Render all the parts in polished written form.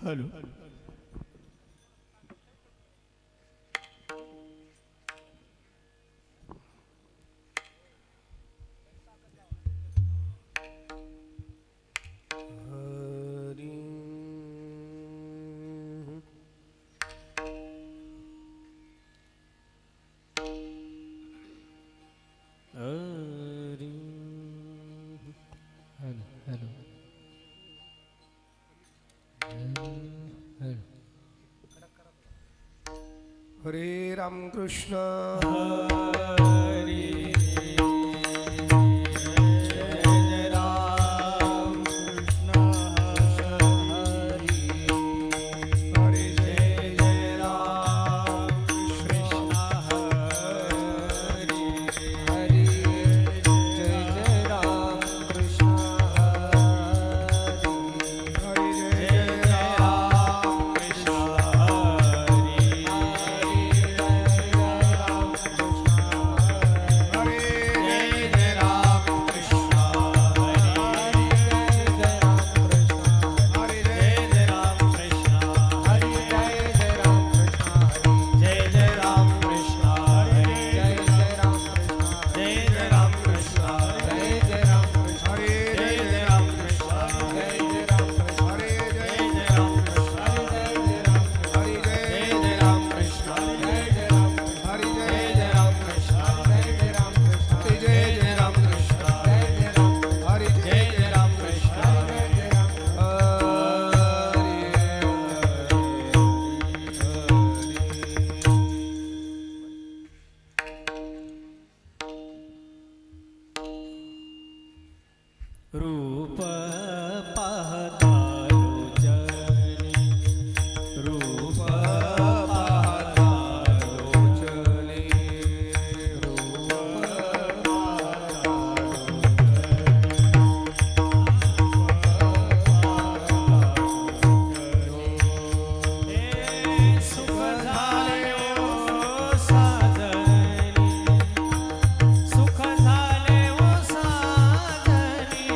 Hello हरे राम कृष्ण रूप पाहता लोचने रूप पाहता लोचने रूप पाहता लोचने सुख झाले ओ साजनी सुख झाले ओ साजनी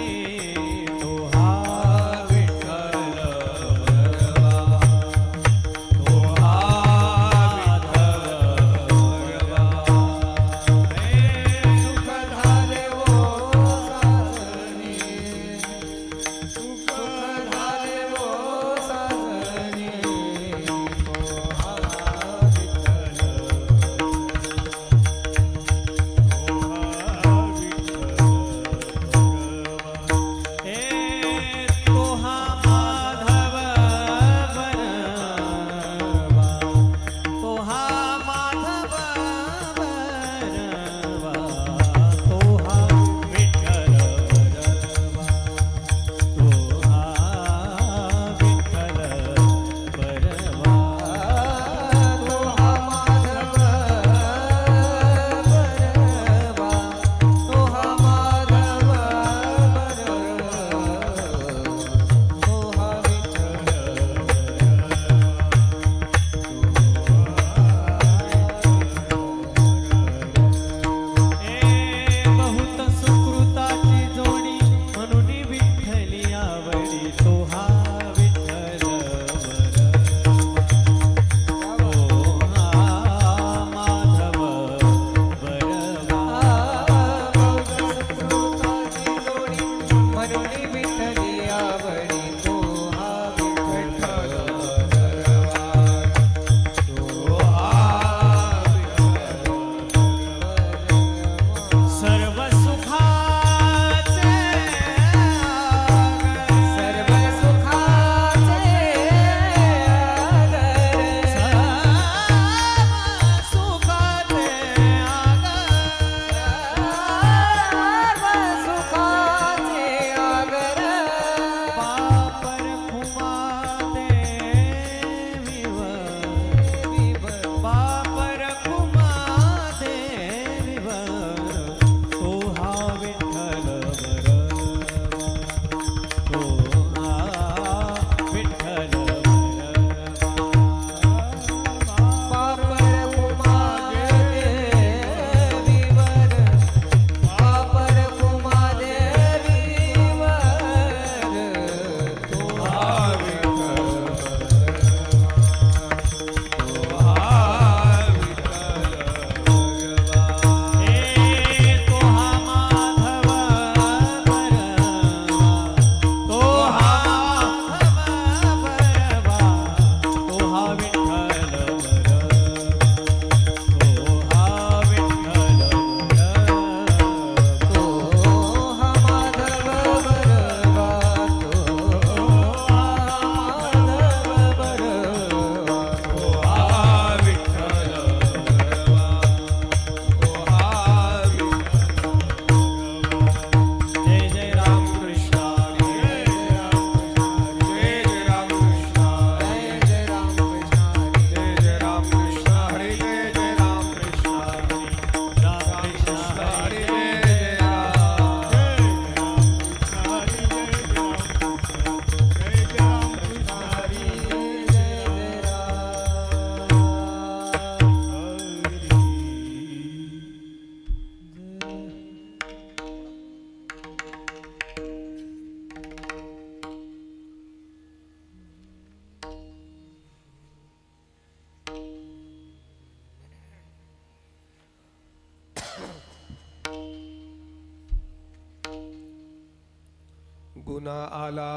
पुन्हा आला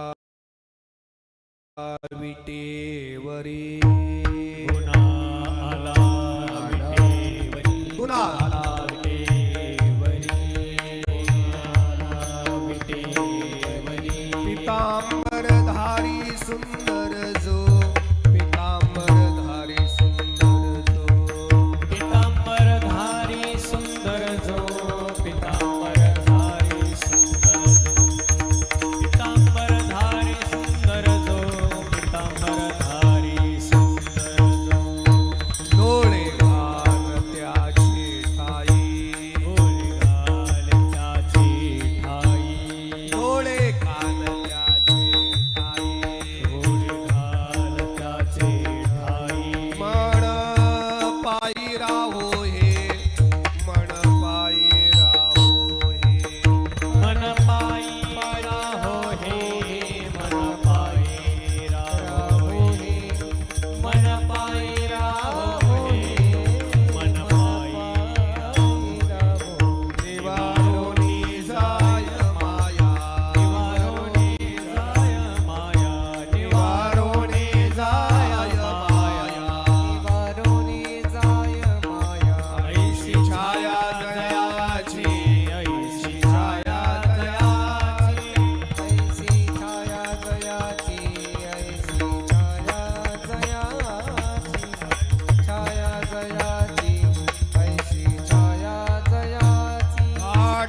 विटेवरी पुन्हा आला विटेवरी पुन्हा आला पितांबरधारी सुंदर जो पितांबरधारी सुंदर जो पितांबरधारी सुंदर जो पितांबरधारी सुंदर जो पितांबरधारी सुंदर जो पितांबरधारी सुंदर जो डोळे घाल त्याचे ठाई डोळे घाल त्याची ठाई डोळे घाल त्याचे ठाई डोळे घाल त्याचे ठाई मन पायी राहो हे मन पायी राहो हे मन पायी राहो हे मन पायी राहो हे मन पायी राहो हे मन पायी राहो निवारोनी जाय माया निवारोनी जाय माया निवारोनी जाय माया ऐशी छाया दयाची ऐशी छाया दयाची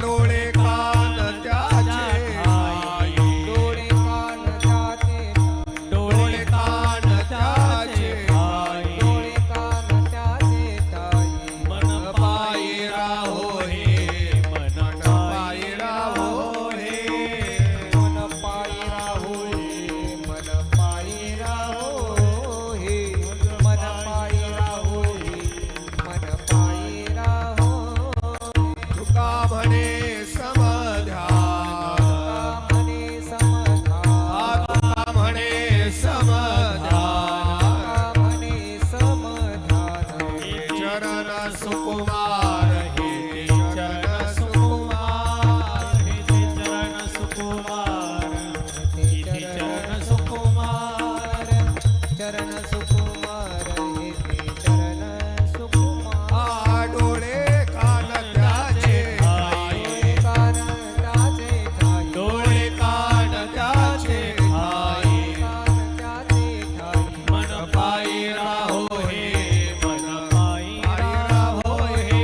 डोळे कान त्याचे ठाई डोळे कान त्याचे ठाई मन पायी राहो हे मन पायी राहो हे तुका म्हणे समध्यान तुका म्हणे समध्यान चरण सुकुमार हे चरण सुकुमार हे चरण सुकुमार हे चरण सुकुमार चरण सुकुमार हे चरण सुकुमार डोळे कान त्याचे ठाई डोळे कान त्याचे ठाई मन पायी राहो हे मन पायी राहो हे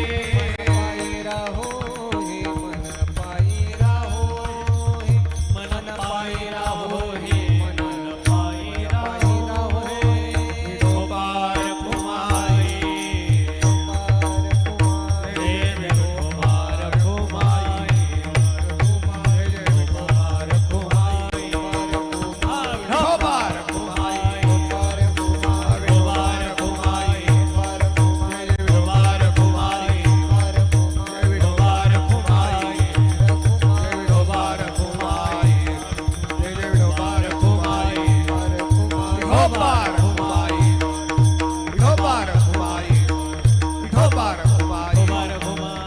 मन पायी राहो हे मन पायी राहो हे विठोबार कुमारी रे विठोबार कुमारी विठोबार कुमारी विठोबार कुमारी विठोबार कुमारी विठोबार कुमारी विठोबार कुमारी विठोबार कुमारी जय जय विठोबार कुमारी विठोबार कुमारी विठोबार कुमारी विठोबार कुमारी विठोबार कुमार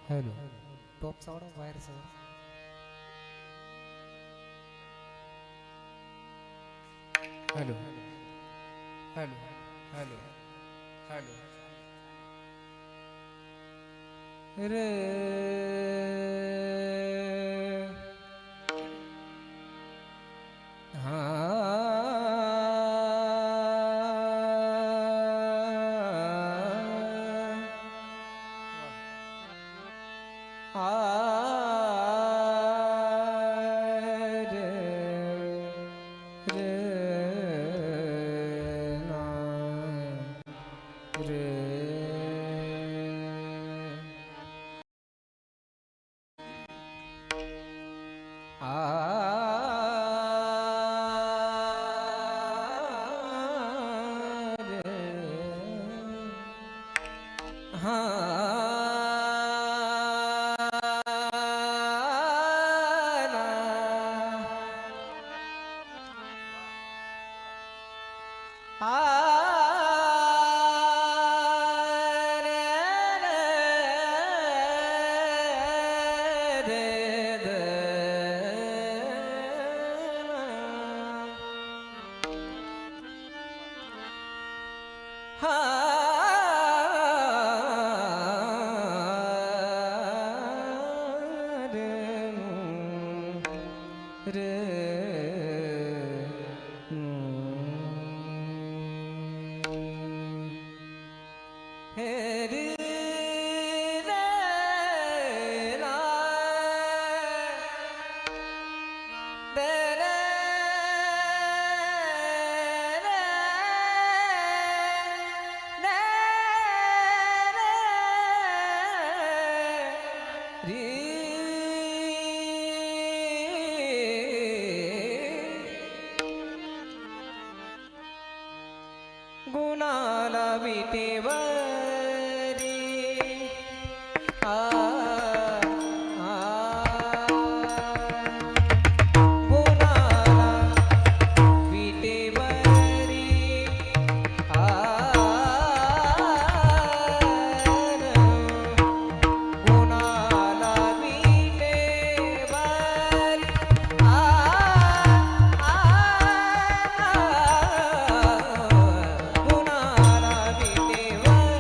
हॅलो टॉप साऊंड बाहेर सर हॅलो हॅलो हॅलो हॅलो रे गुणाला विटेवरी आ गुणाला विटेवरी आ गुणाला विटेवरी गुणाला विटेवरी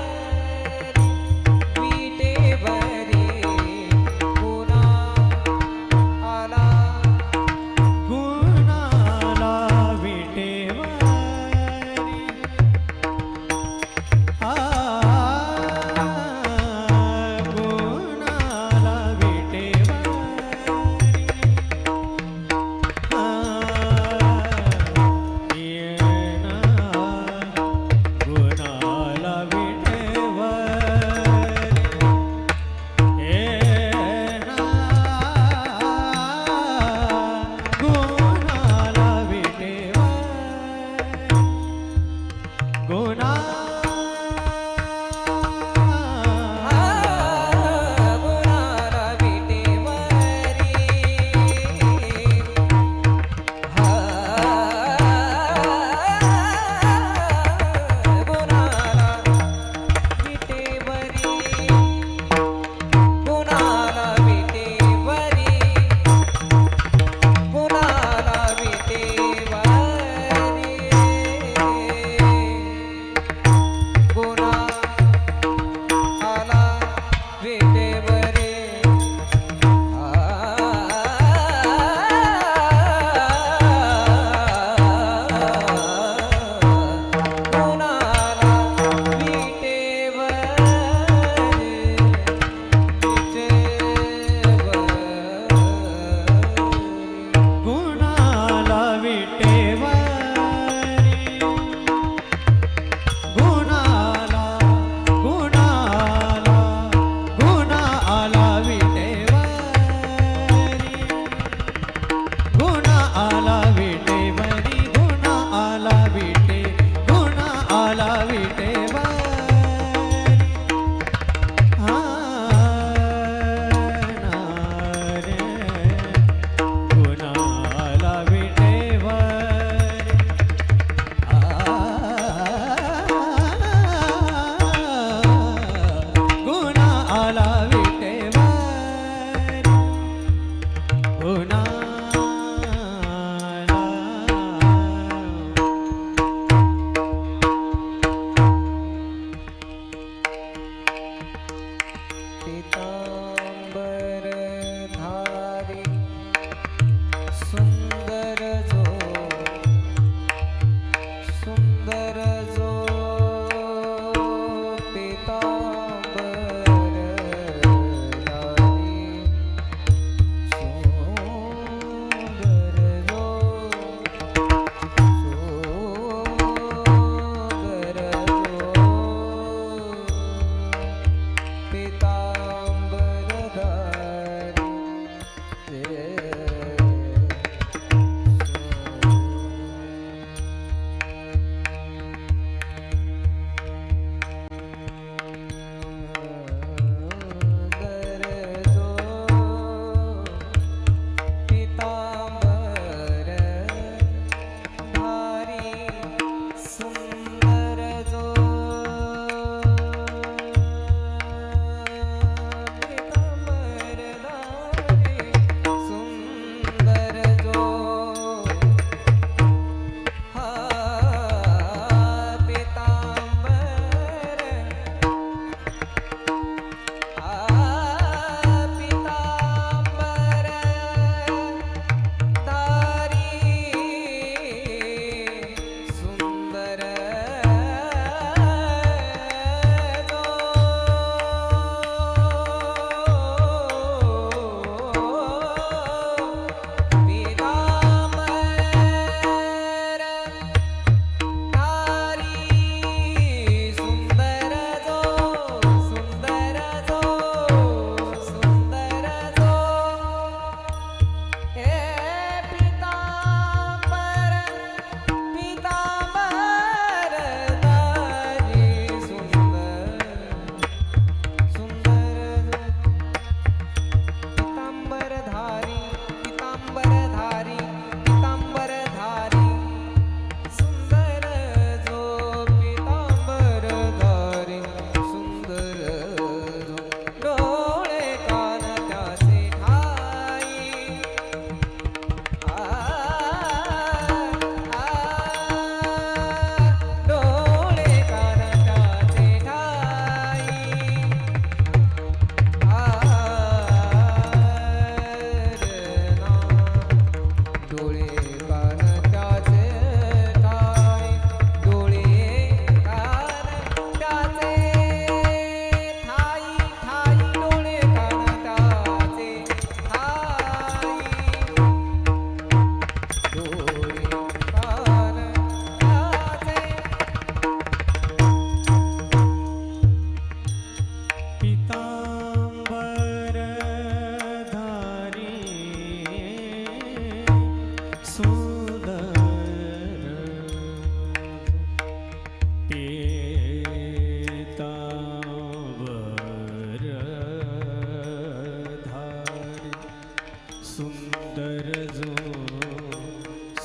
सुंदर जो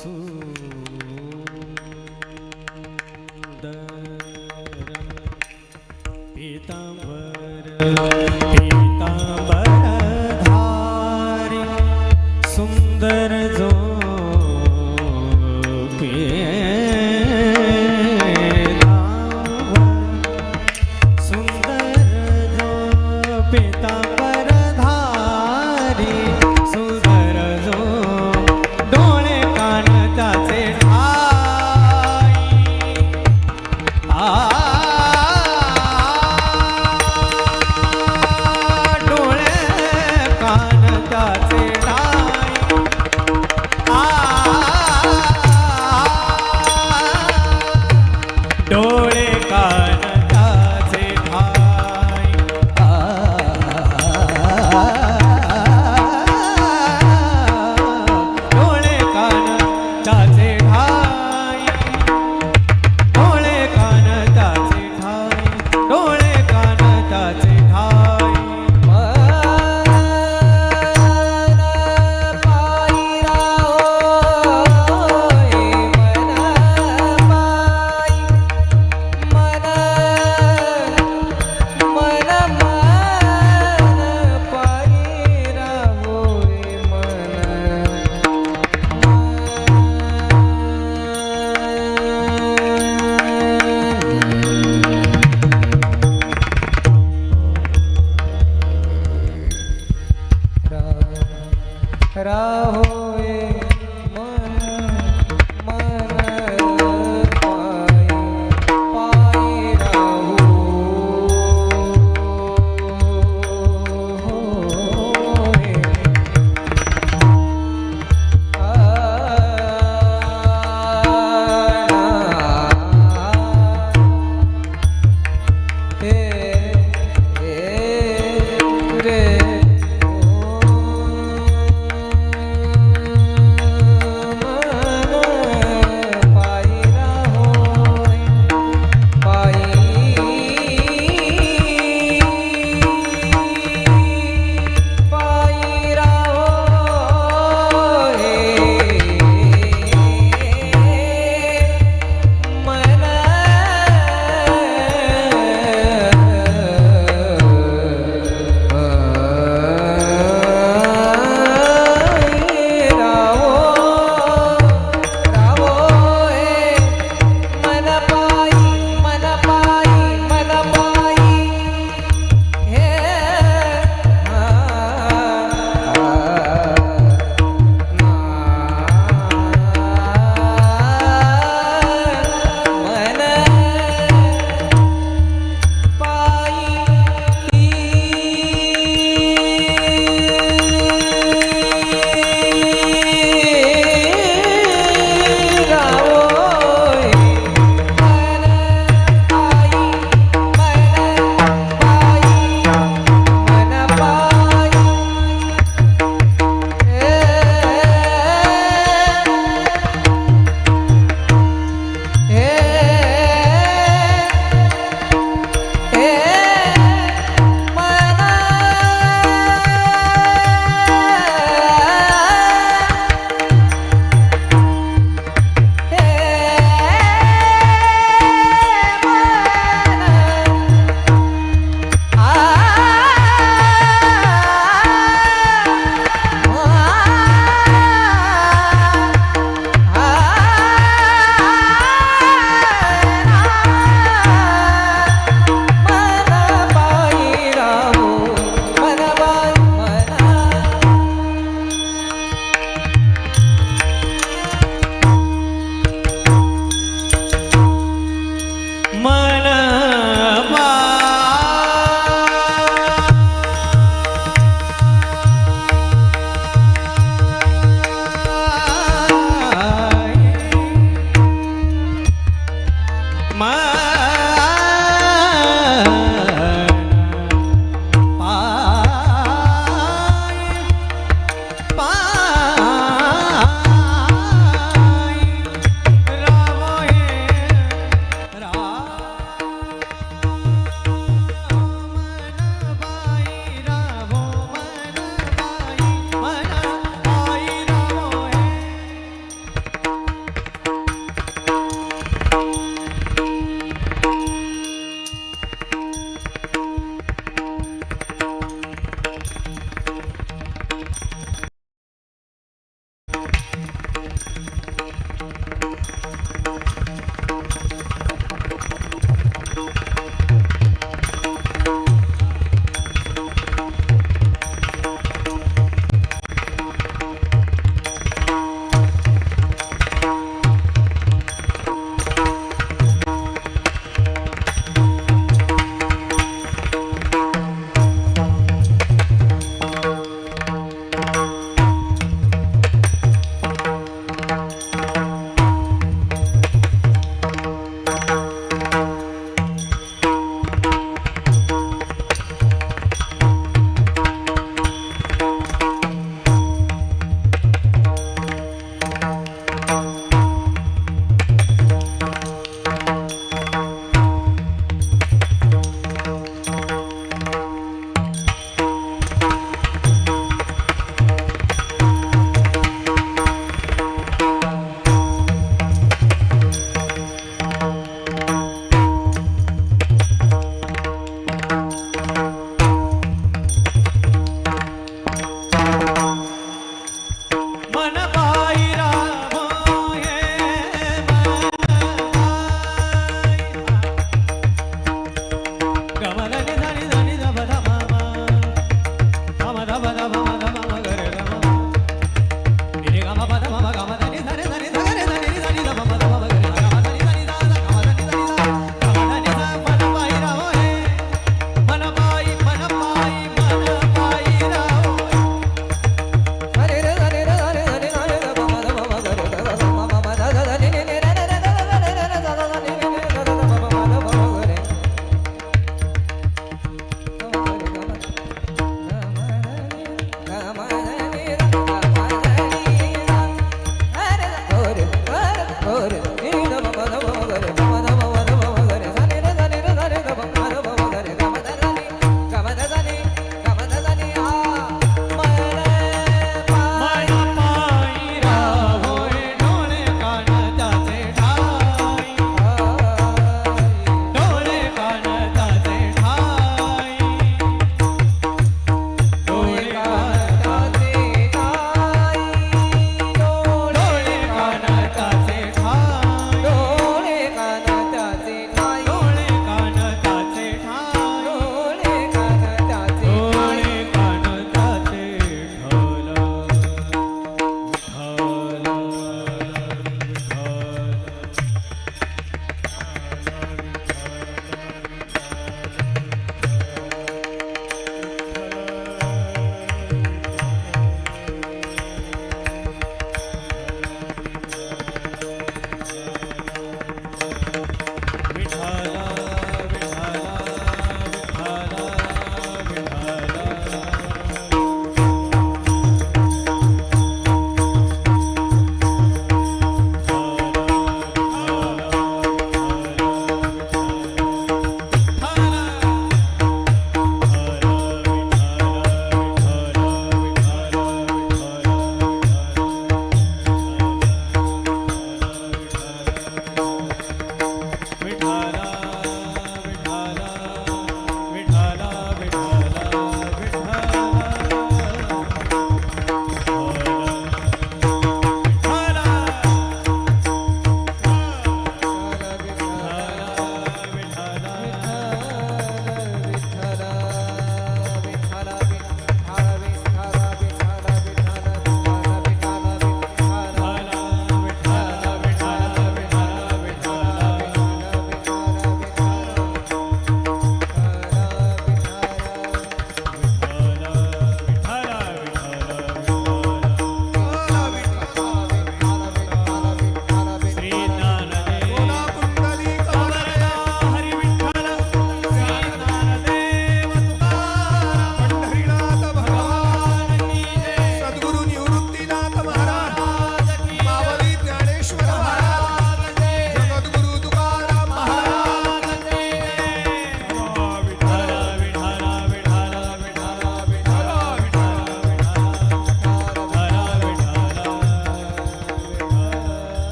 सुंदर पीतांबर पीतांबर धारी सुंदर जो पीतांबर सुंदर जो पीतांबर धारी सुंदर जो डोळे कान त्याचे ठाई डोळे कान त्याचे ठाई डोळे कान त्याचे ठाई डोळे कान त्याचे ठाई डोळे कान त्याचे ठाई डोळे कान त्याचे ठाई राहोय मन मन पायी पायी राहो होय रे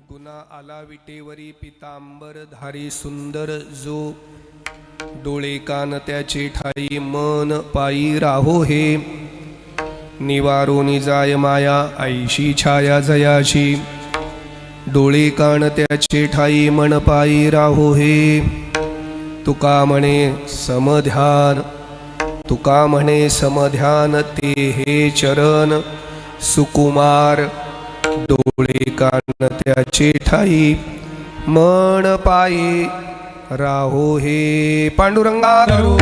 गुना आला विटेवरी पितांबर धारी सुंदर जो डोळे कान त्याचे ठाई मन पायी राहो हे निवारोनी जाय माया आईशी छाया जयाची डोळे कान त्याचे ठाई मन पायी राहो हे तुका म्हणे समध्यान तुका म्हणे समध्यान ते हे चरण सुकुमार डोळे कान त्याचे ठाई मन पायी राहो हे पांडुरंगा धरू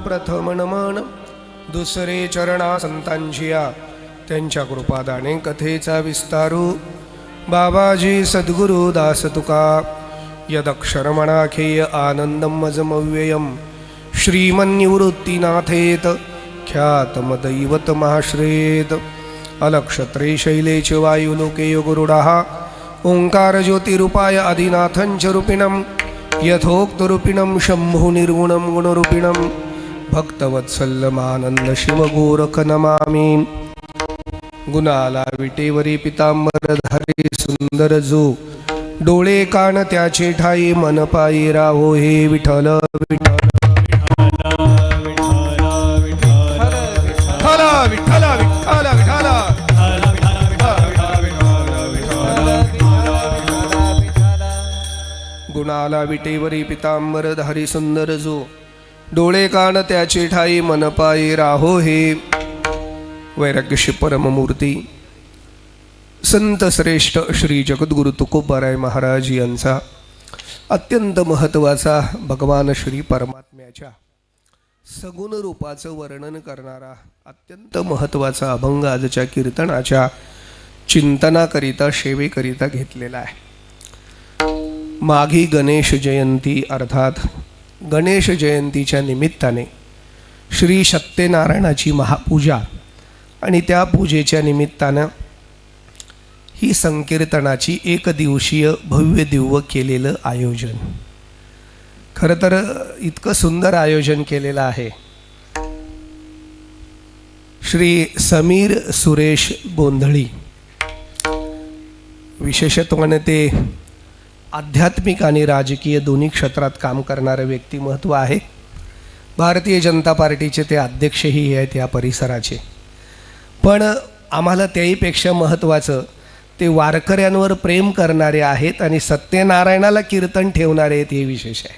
प्रथम नमन दुसरे चरणा संतांचिया त्यांच्या कृपादाने कथेचा विस्तारू बाबाजी सद्गुरु दास तुका यदक्षरमणाखेय आनंदम अजमव्ययम श्रीमन्निवृत्तीनाथेत ख्यातमदैवतमाश्रेत अलक्षत्रे शैले च वायुलोके गुरुडः ओंकार ज्योतिरूपाय आदिनाथं च रूपिणं यथोक्तरूपिणं शम्भु निर्गुणं गुणरूपिणं भक्तवत्सल्यमानंद शिवगोरख नमामि। गुणाला विटेवरी पितांबरधारी सुंदर जो डोळे कान त्याचे ठाई मन पायी राहो हे विठ्ठल विठ्ठल विठ्ठल विठ्ठल विठ्ठल गुणाला विटेवरी पितांबरधारी सुंदर जो डोळे कान त्याचे ठाई मन पायी राहो हे वैराग्यशी परममूर्ती संत श्रेष्ठ श्री जगद्गुरु तुकोबाराय महाराज यांचा अत्यंत महत्त्वाचा भगवान श्री परमात्म्याच्या सगुण रूपाचं वर्णन करणारा अत्यंत महत्त्वाचा अभंग आजच्या कीर्तनाच्या चिंतनाकरिता सेवेकरिता घेतलेला आहे। माघी गणेश जयंती अर्थात गणेश जयंतीच्या निमित्ताने श्री सत्यनारायणाची महापूजा आणि त्या पूजेच्या निमित्तानं ही संकीर्तनाची एक दिवसीय भव्य दिव्य केलेलं आयोजन। खरं तर इतकं सुंदर आयोजन केलेलं आहे। श्री समीर सुरेश गोंधळी विशेषत्वाने ते आध्यात्मिक आणि राजकीय दोन्ही क्षेत्रात काम करणारे व्यक्तिमत्व आहे। भारतीय जनता पार्टीचे ते अध्यक्षही आहेत या परिसराचे। पण आम्हाला त्याहीपेक्षा महत्त्वाचं ते वारकऱ्यांवर प्रेम करणारे आहेत आणि सत्यनारायणाला कीर्तन ठेवणारे आहेत हे विशेष आहे।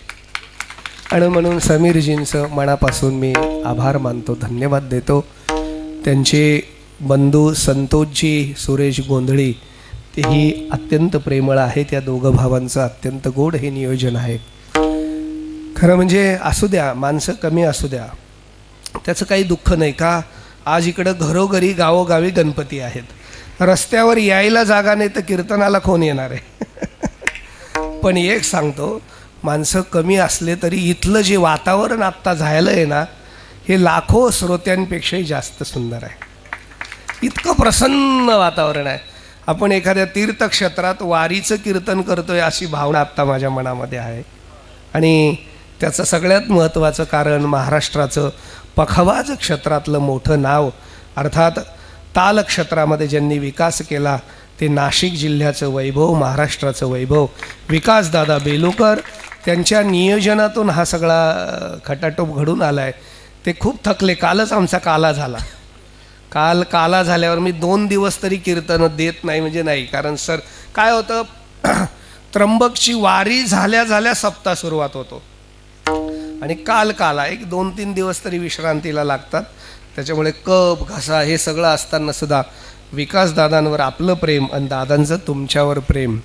आणि म्हणून समीरजींचं मनापासून मी आभार मानतो, धन्यवाद देतो। त्यांचे बंधू संतोषजी सुरेश गोंधळी तेही अत्यंत प्रेमळ आहे। त्या दोघं भावांचं अत्यंत गोड हे नियोजन आहे। खरं म्हणजे असू द्या, माणसं कमी असू द्या, त्याचं काही दुःख नाही का। आज इकडं घरोघरी गावोगावी गणपती आहेत, रस्त्यावर यायला जागा नाही तर कीर्तनाला कोण येणार आहे? पण एक सांगतो, माणसं कमी असले तरी इथलं जे वातावरण आत्ता झालं आहे ना, हे लाखो श्रोत्यांपेक्षाही जास्त सुंदर आहे। इतकं प्रसन्न वातावरण आहे। आपण एखाद्या तीर्थक्षेत्रात वारीचं कीर्तन करतोय अशी भावना आत्ता माझ्या मनामध्ये आहे। आणि त्याचं सगळ्यात महत्त्वाचं कारण महाराष्ट्राचं पखवाज क्षेत्रातलं मोठं नाव अर्थात ताल क्षेत्रामध्ये ज्यांनी विकास केला ते नाशिक जिल्ह्याचं वैभव, महाराष्ट्राचं वैभव विकासदादा बेलुकर त्यांच्या नियोजनातून हा सगळा खटाटोप घडून आला आहे। ते खूप थकले। कालच आमचा काला झाला। काला झाल्यावर मी 2 दिवस तरी कीर्तन देत नाही म्हणजे नाही, कारण सर काय होतं त्र्यंबकची वारी झाल्या झाल्या सप्ताह सुरुवात होतो आणि काला एक 2-3 दिवस तरी विश्रांतीला लागतात। त्याच्यामुळे कप घसा हे सगळं असताना सुद्धा विकासदादांवर आपलं प्रेम आणि दादांचं तुमच्यावर प्रेम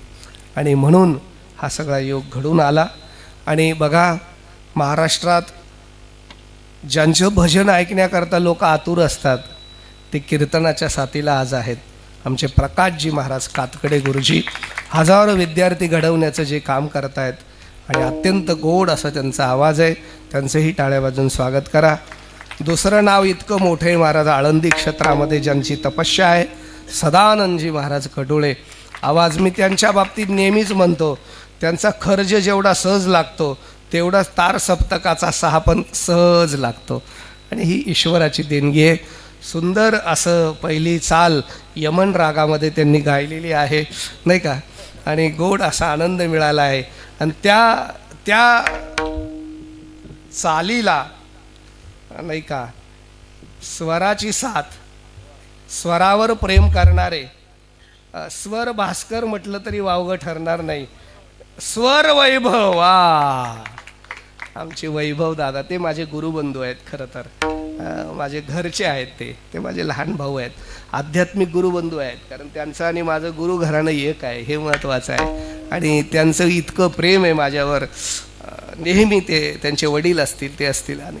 आणि म्हणून हा सगळा योग घडून आला। आणि बघा महाराष्ट्रात ज्यांचं भजन ऐकण्याकरता लोक आतुर असतात ते कीर्तनाच्या साथीला आज आहेत। आमचे प्रकाशजी महाराज कातकडे गुरुजी हजारो विद्यार्थी घडवण्याचं जे काम करत आहेत आणि अत्यंत गोड असा त्यांचा आवाज आहे, त्यांचंही टाळ्या वाजवून स्वागत करा। दुसरं नाव इतकं मोठं आहे महाराज आळंदी क्षेत्रामध्ये ज्यांची तपस्या आहे, सदानंदजी महाराज कडोळे। आवाज मी त्यांच्या बाबतीत नेहमीच म्हणतो, त्यांचा खर्ज जेवढा सहज लागतो तेवढाच तार सप्तकाचा 6 पण सहज लागतो आणि ही ईश्वराची देणगी आहे। सुंदर असं पहिली चाल यमन रागामध्ये त्यांनी गायलेली आहे नाही का, आणि गोड असा आनंद मिळाला आहे। आणि त्या चालीला नाही का स्वराची साथ, स्वरावर प्रेम करणारे स्वर भास्कर म्हटलं तरी वावगं ठरणार नाही। स्वर वैभव, वा आमचे वैभव दादा ते माझे गुरुबंधू आहेत। खरं तर माझे घरचे आहेत, ते माझे लहान भाऊ आहेत, आध्यात्मिक गुरुबंधू आहेत। कारण त्यांचं आणि माझं गुरु घराणं एक आहे हे महत्त्वाचं आहे आणि त्यांचं इतकं प्रेम आहे माझ्यावर नेहमी। ते त्यांचे वडील असतील, ते असतील आणि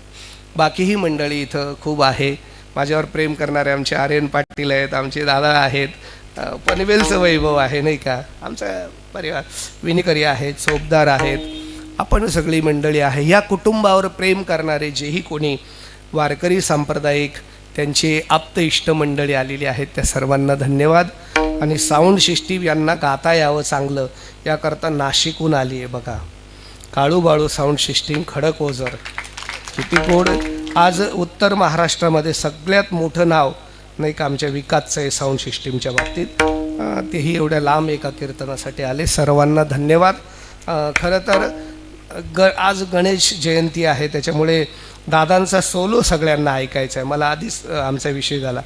बाकीही मंडळी इथं खूप आहे माझ्यावर प्रेम करणारे। आमचे आर्यन पाटील आहेत, आमचे दादा आहेत, पनवेलचं वैभव आहे नाही का. आमचा परिवार विणकरी आहेत, चोपदार आहेत, आपण सगळी मंडळी आहे. या कुटुंबावर प्रेम करणारे जेही कोणी वारकरी सांप्रदायिक त्यांचे आप्त इष्ट मंडळी आलेली आहेत त्या सर्वांना धन्यवाद. आणि साऊंड सिस्टीम यांना गाता यावं चांगलं याकरता नाशिकहून आली आहे बघा, काळूबाळू साऊंड सिस्टीम खडक ओझर. किती गोड. आज उत्तर महाराष्ट्रामध्ये सगळ्यात मोठं नाव नाही का आमच्या विकासचं आहे साऊंड सिस्टीमच्या बाबतीत. तेही एवढ्या लांब एका कीर्तनासाठी आले. सर्वांना धन्यवाद. खरं तर आज गणेश जयंती आहे त्याच्यामुळे दादांचा सोलो सगळ्यांना ऐकायचा आहे. मला आधीच आमचा विषय झाला,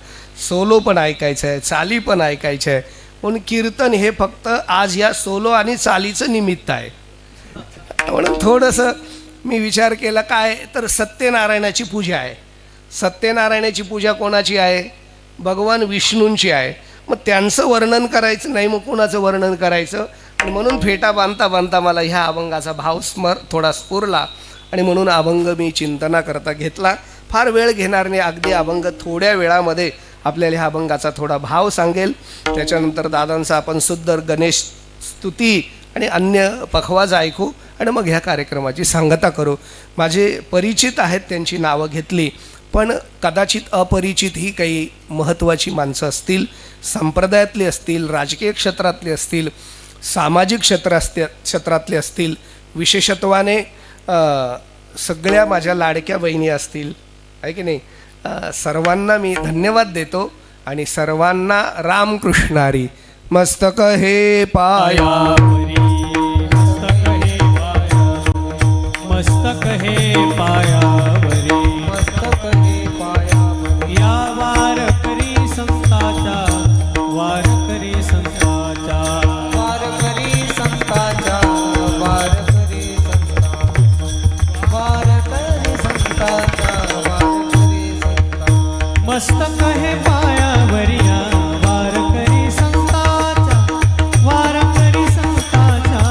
सोलो पण ऐकायचा आहे, चाली पण ऐकायचं आहे. म्हणून कीर्तन हे फक्त आज या सोलो आणि चालीचं निमित्त आहे. म्हणून थोडंसं मी विचार केला, काय तर सत्यनारायणाची पूजा आहे. सत्यनारायणाची पूजा कोणाची आहे? भगवान विष्णूंची आहे. मग त्यांचं वर्णन करायचं नाही, मग कोणाचं वर्णन करायचं? आणि म्हणून फेटा बांधता बांधता मला ह्या अभंगाचा भाव थोडा स्फुरला आणि म्हणून अभंग मी चिंतना करता घेतला. फार वेळ घेणार नाही, अगदी अभंग थोड्या वेळामध्ये आपल्याला ह्या अभंगाचा थोडा भाव सांगेल. त्याच्यानंतर दादांचा आपण सुंदर गणेश स्तुती आणि अन्य पखवाज ऐकू आणि मग ह्या कार्यक्रमाची सांगता करू. माझे परिचित आहेत त्यांची नावं घेतली, पण कदाचित अपरिचित ही काही महत्त्वाची माणसं असतील, संप्रदायातली असतील, राजकीय क्षेत्रातली असतील, सामाजिक क्षेत्रातले असतील, विशेषत्वाने सगळ्या माझ्या लाडक्या बहिणी असतील, आहे की नाही. सर्वांना मी धन्यवाद देतो आणि सर्वांना रामकृष्णारी. मस्तक हे पाया मस्तक हे पायावरी, मस्तक हे पायावरी, या वारकरी संतांच्या, वारकरी संतांच्या, वारकरी संतांच्या, वारकरी संतांच्या, वारकरी संतांच्या, वारकरी संतांच्या. मस्तक हे पायावरी, या वारकरी संतांच्या, वारकरी संतांच्या,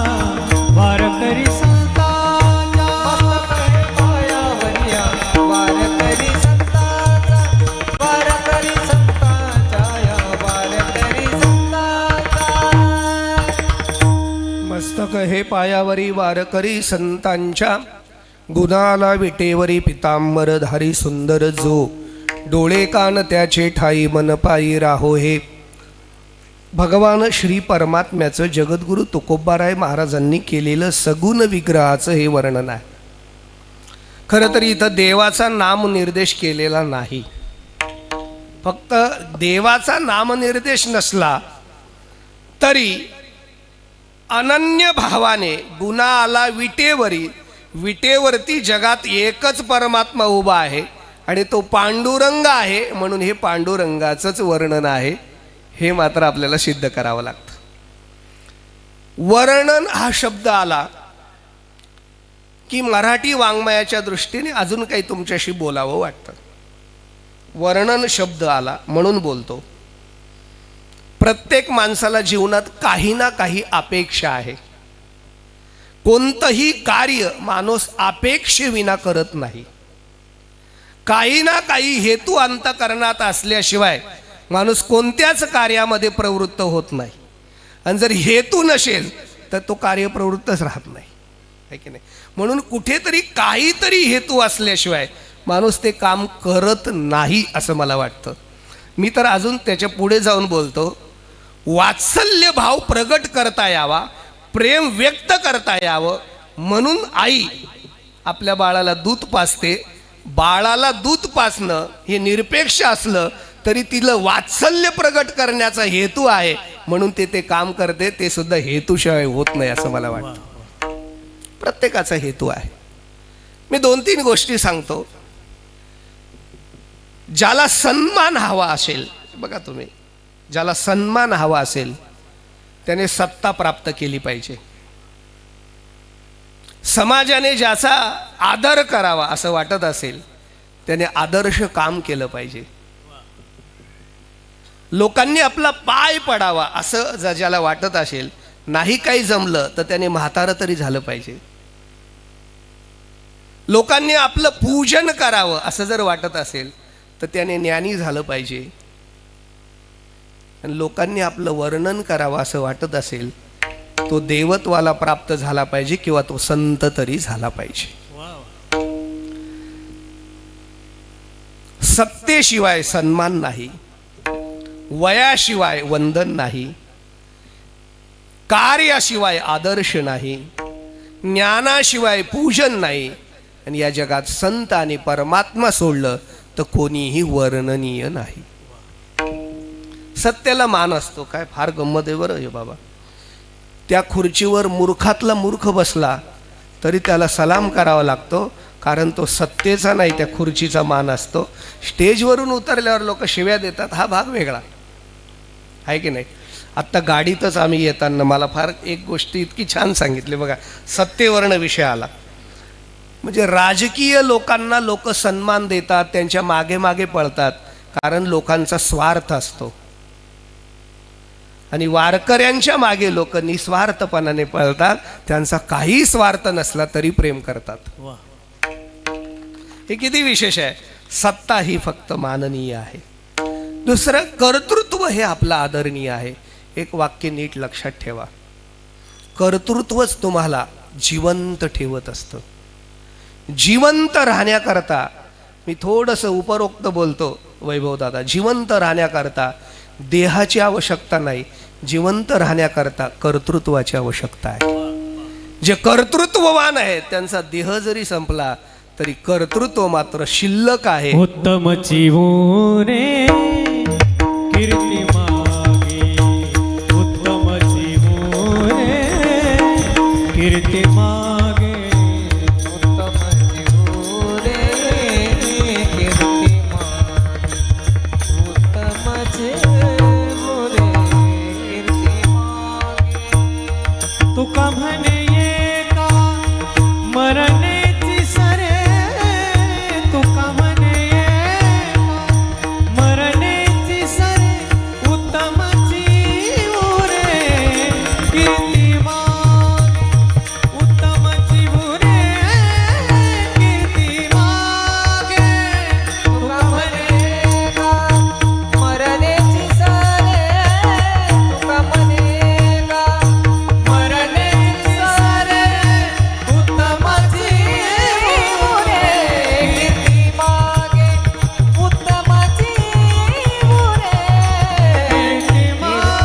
वारकरी संतांच्या. मस्तक हे पायावरी, या वारकरी संतांच्या, वारकरी संतांच्या, या वारकरी संतांच्या. मस्तक हे पायावरी वारकरी संतांच्या, गुणाला विटेवरी पितांबरधारी सुंदर जो, डोळे कान त्याचे ठाई मन पायी राहो हे. भगवान श्री परमात्म्याचं जगद्गुरु तुकोबाराय महाराजांनी केलेलं सगुण विग्रहाचं हे वर्णन आहे. खरं तर इथं देवाचा नामनिर्देश केलेला नाही. फक्त देवाचा नामनिर्देश नसला तरी अनन्य भावाने गुणा आला विटेवरी, विटेवरती जगात एकच परमात्मा उभा आहे आणि तो पांडुरंग आहे. म्हणून हे पांडुरंगाचंच वर्णन आहे हे मात्र आपल्याला सिद्ध करावं लागतं. वर्णन हा शब्द आला की मराठी वाङ्मयाच्या दृष्टीने अजून काही तुमच्याशी बोलावं वाटतं. वर्णन शब्द आला म्हणून बोलतो. प्रत्येक माणसाला जीवनात काही ना काही अपेक्षा आहे. कोणतंही कार्य माणूस अपेक्षेविना करत नाही. काही ना काही हेतू अंतःकरणात असल्याशिवाय माणूस कोणत्याच कार्यामध्ये प्रवृत्त होत नाही. आणि जर हेतू नसेल तर तो कार्य प्रवृत्तच राहत नाही, आहे की नाही. म्हणून कुठेतरी काहीतरी हेतू असल्याशिवाय माणूस ते काम करत नाही असं मला वाटतं. मी तर अजून त्याच्या पुढे जाऊन बोलतो. वात्सल्य भाव प्रगट करता यावा, प्रेम व्यक्त करता यावं म्हणून आई आपल्या बाळाला दूध पाजते. बाळाला दूध पाजणं हे निरपेक्ष असलं तरी तिला वात्सल्य प्रगट करण्याचा हेतू आहे म्हणून ते काम करते. ते सुद्धा हेतूशिवाय होत नाही असं मला वाटतं. प्रत्येकाचा हेतू आहे. मी 2-3 गोष्टी सांगतो. ज्याला सन्मान हवा असेल, बघा तुम्ही, ज्याला सन्मान हवा असेल त्याने सत्ता प्राप्त केली पाहिजे. समाजाने ज्याचा आदर करावा असं वाटत असेल त्याने आदर्श काम केलं पाहिजे. लोकांनी आपला पाय पडावा असं ज्याला वाटत असेल, नाही काही जमलं तर त्याने म्हातारं तरी झालं पाहिजे. लोकांनी आपलं पूजन करावं असं जर वाटत असेल तर त्याने ज्ञानी झालं पाहिजे. आणि लोकांनी आपलं वर्णन करावं असं वाटत असेल, तो देवत्वाला प्राप्त झाला पाहिजे किंवा तो संत तरी झाला पाहिजे. सत्तेशिवाय सन्मान नाही, वयाशिवाय वंदन नाही, कार्याशिवाय आदर्श नाही, ज्ञानाशिवाय पूजन नाही, आणि या जगात संत आणि परमात्मा सोडलं तर कोणीही वर्णनीय नाही. सत्याला मान असतो. काय फार गंमत आहे बरं हे बाबा. त्या खुर्चीवर मूर्खातला मूर्ख बसला तरी त्याला सलाम करावा लागतो, कारण तो सत्तेचा नाही, त्या खुर्चीचा मान असतो. स्टेजवरून उतरल्यावर लोक शिव्या देतात, हा भाग वेगळा आहे की नाही. आत्ता गाडीतच आम्ही येताना मला फार एक गोष्ट इतकी छान सांगितली बघा. सत्तेवर्ण विषय आला म्हणजे राजकीय लोकांना लोक सन्मान देतात, त्यांच्या मागे मागे पळतात, कारण लोकांचा स्वार्थ असतो. आणि वारकऱ्यांच्या मागे लोक निस्वार्थपणाने पळतात, त्यांचा काही स्वार्थ नसला तरी प्रेम करतात. हे किती विशेष आहे. सत्ता ही फक्त माननीय आहे. दुसरं कर्तृत्व हे आपलं आदरणीय आहे. एक वाक्य नीट लक्षात ठेवा, कर्तृत्वच तुम्हाला जिवंत ठेवत असतं. जिवंत राहण्याकरता, मी थोडंसं उपरोक्त बोलतो वैभव दादा, जिवंत राहण्याकरता देहाची आवश्यकता नाही, जिवंत राहण्याकरता कर्तृत्वाची आवश्यकता आहे. जे कर्तृत्ववान आहेत त्यांचा देह जरी संपला तरी कर्तृत्व मात्र शिल्लक आहे. उत्तम जीवने कीर्ती मागे, उत्तम जीवने कीर्ती मागे, उत्तम जीवने कीर्ती मागे, उत्तम जीवने कीर्ती मागे. तुका म्हणे एका मरणेची सरे, तुका म्हणे एका मरणेची सरे, उत्तम जीवने कीर्ती मागे, उत्तम जीवने कीर्ती मागे. तुका म्हणे का मरणेची सरे, तुका म्हणे का मरणेची सरे, उत्तम जीवने कीर्ती मागे, उत्तम जीवने कीर्ती मागे.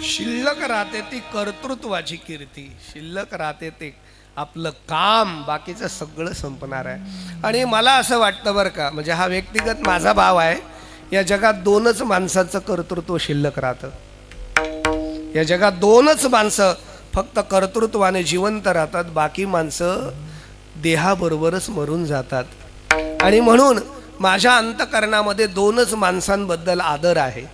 शिल्लक राहते ती कर्तृत्वाची कीर्ती, शिल्लक राहते ते आपलं काम, बाकीचं सगळं संपणार आहे. आणि मला असं वाटतं बरं का, म्हणजे हा व्यक्तिगत माझा भाव आहे, या जगात दोनच माणसाचं कर्तृत्व शिल्लक राहतं. या जगात दोनच माणसं फक्त कर्तृत्वाने जिवंत राहतात, बाकी माणसं देहाबरोबरच मरून जातात. आणि म्हणून माझ्या अंतःकरणामध्ये दोनच माणसांबद्दल आदर आहे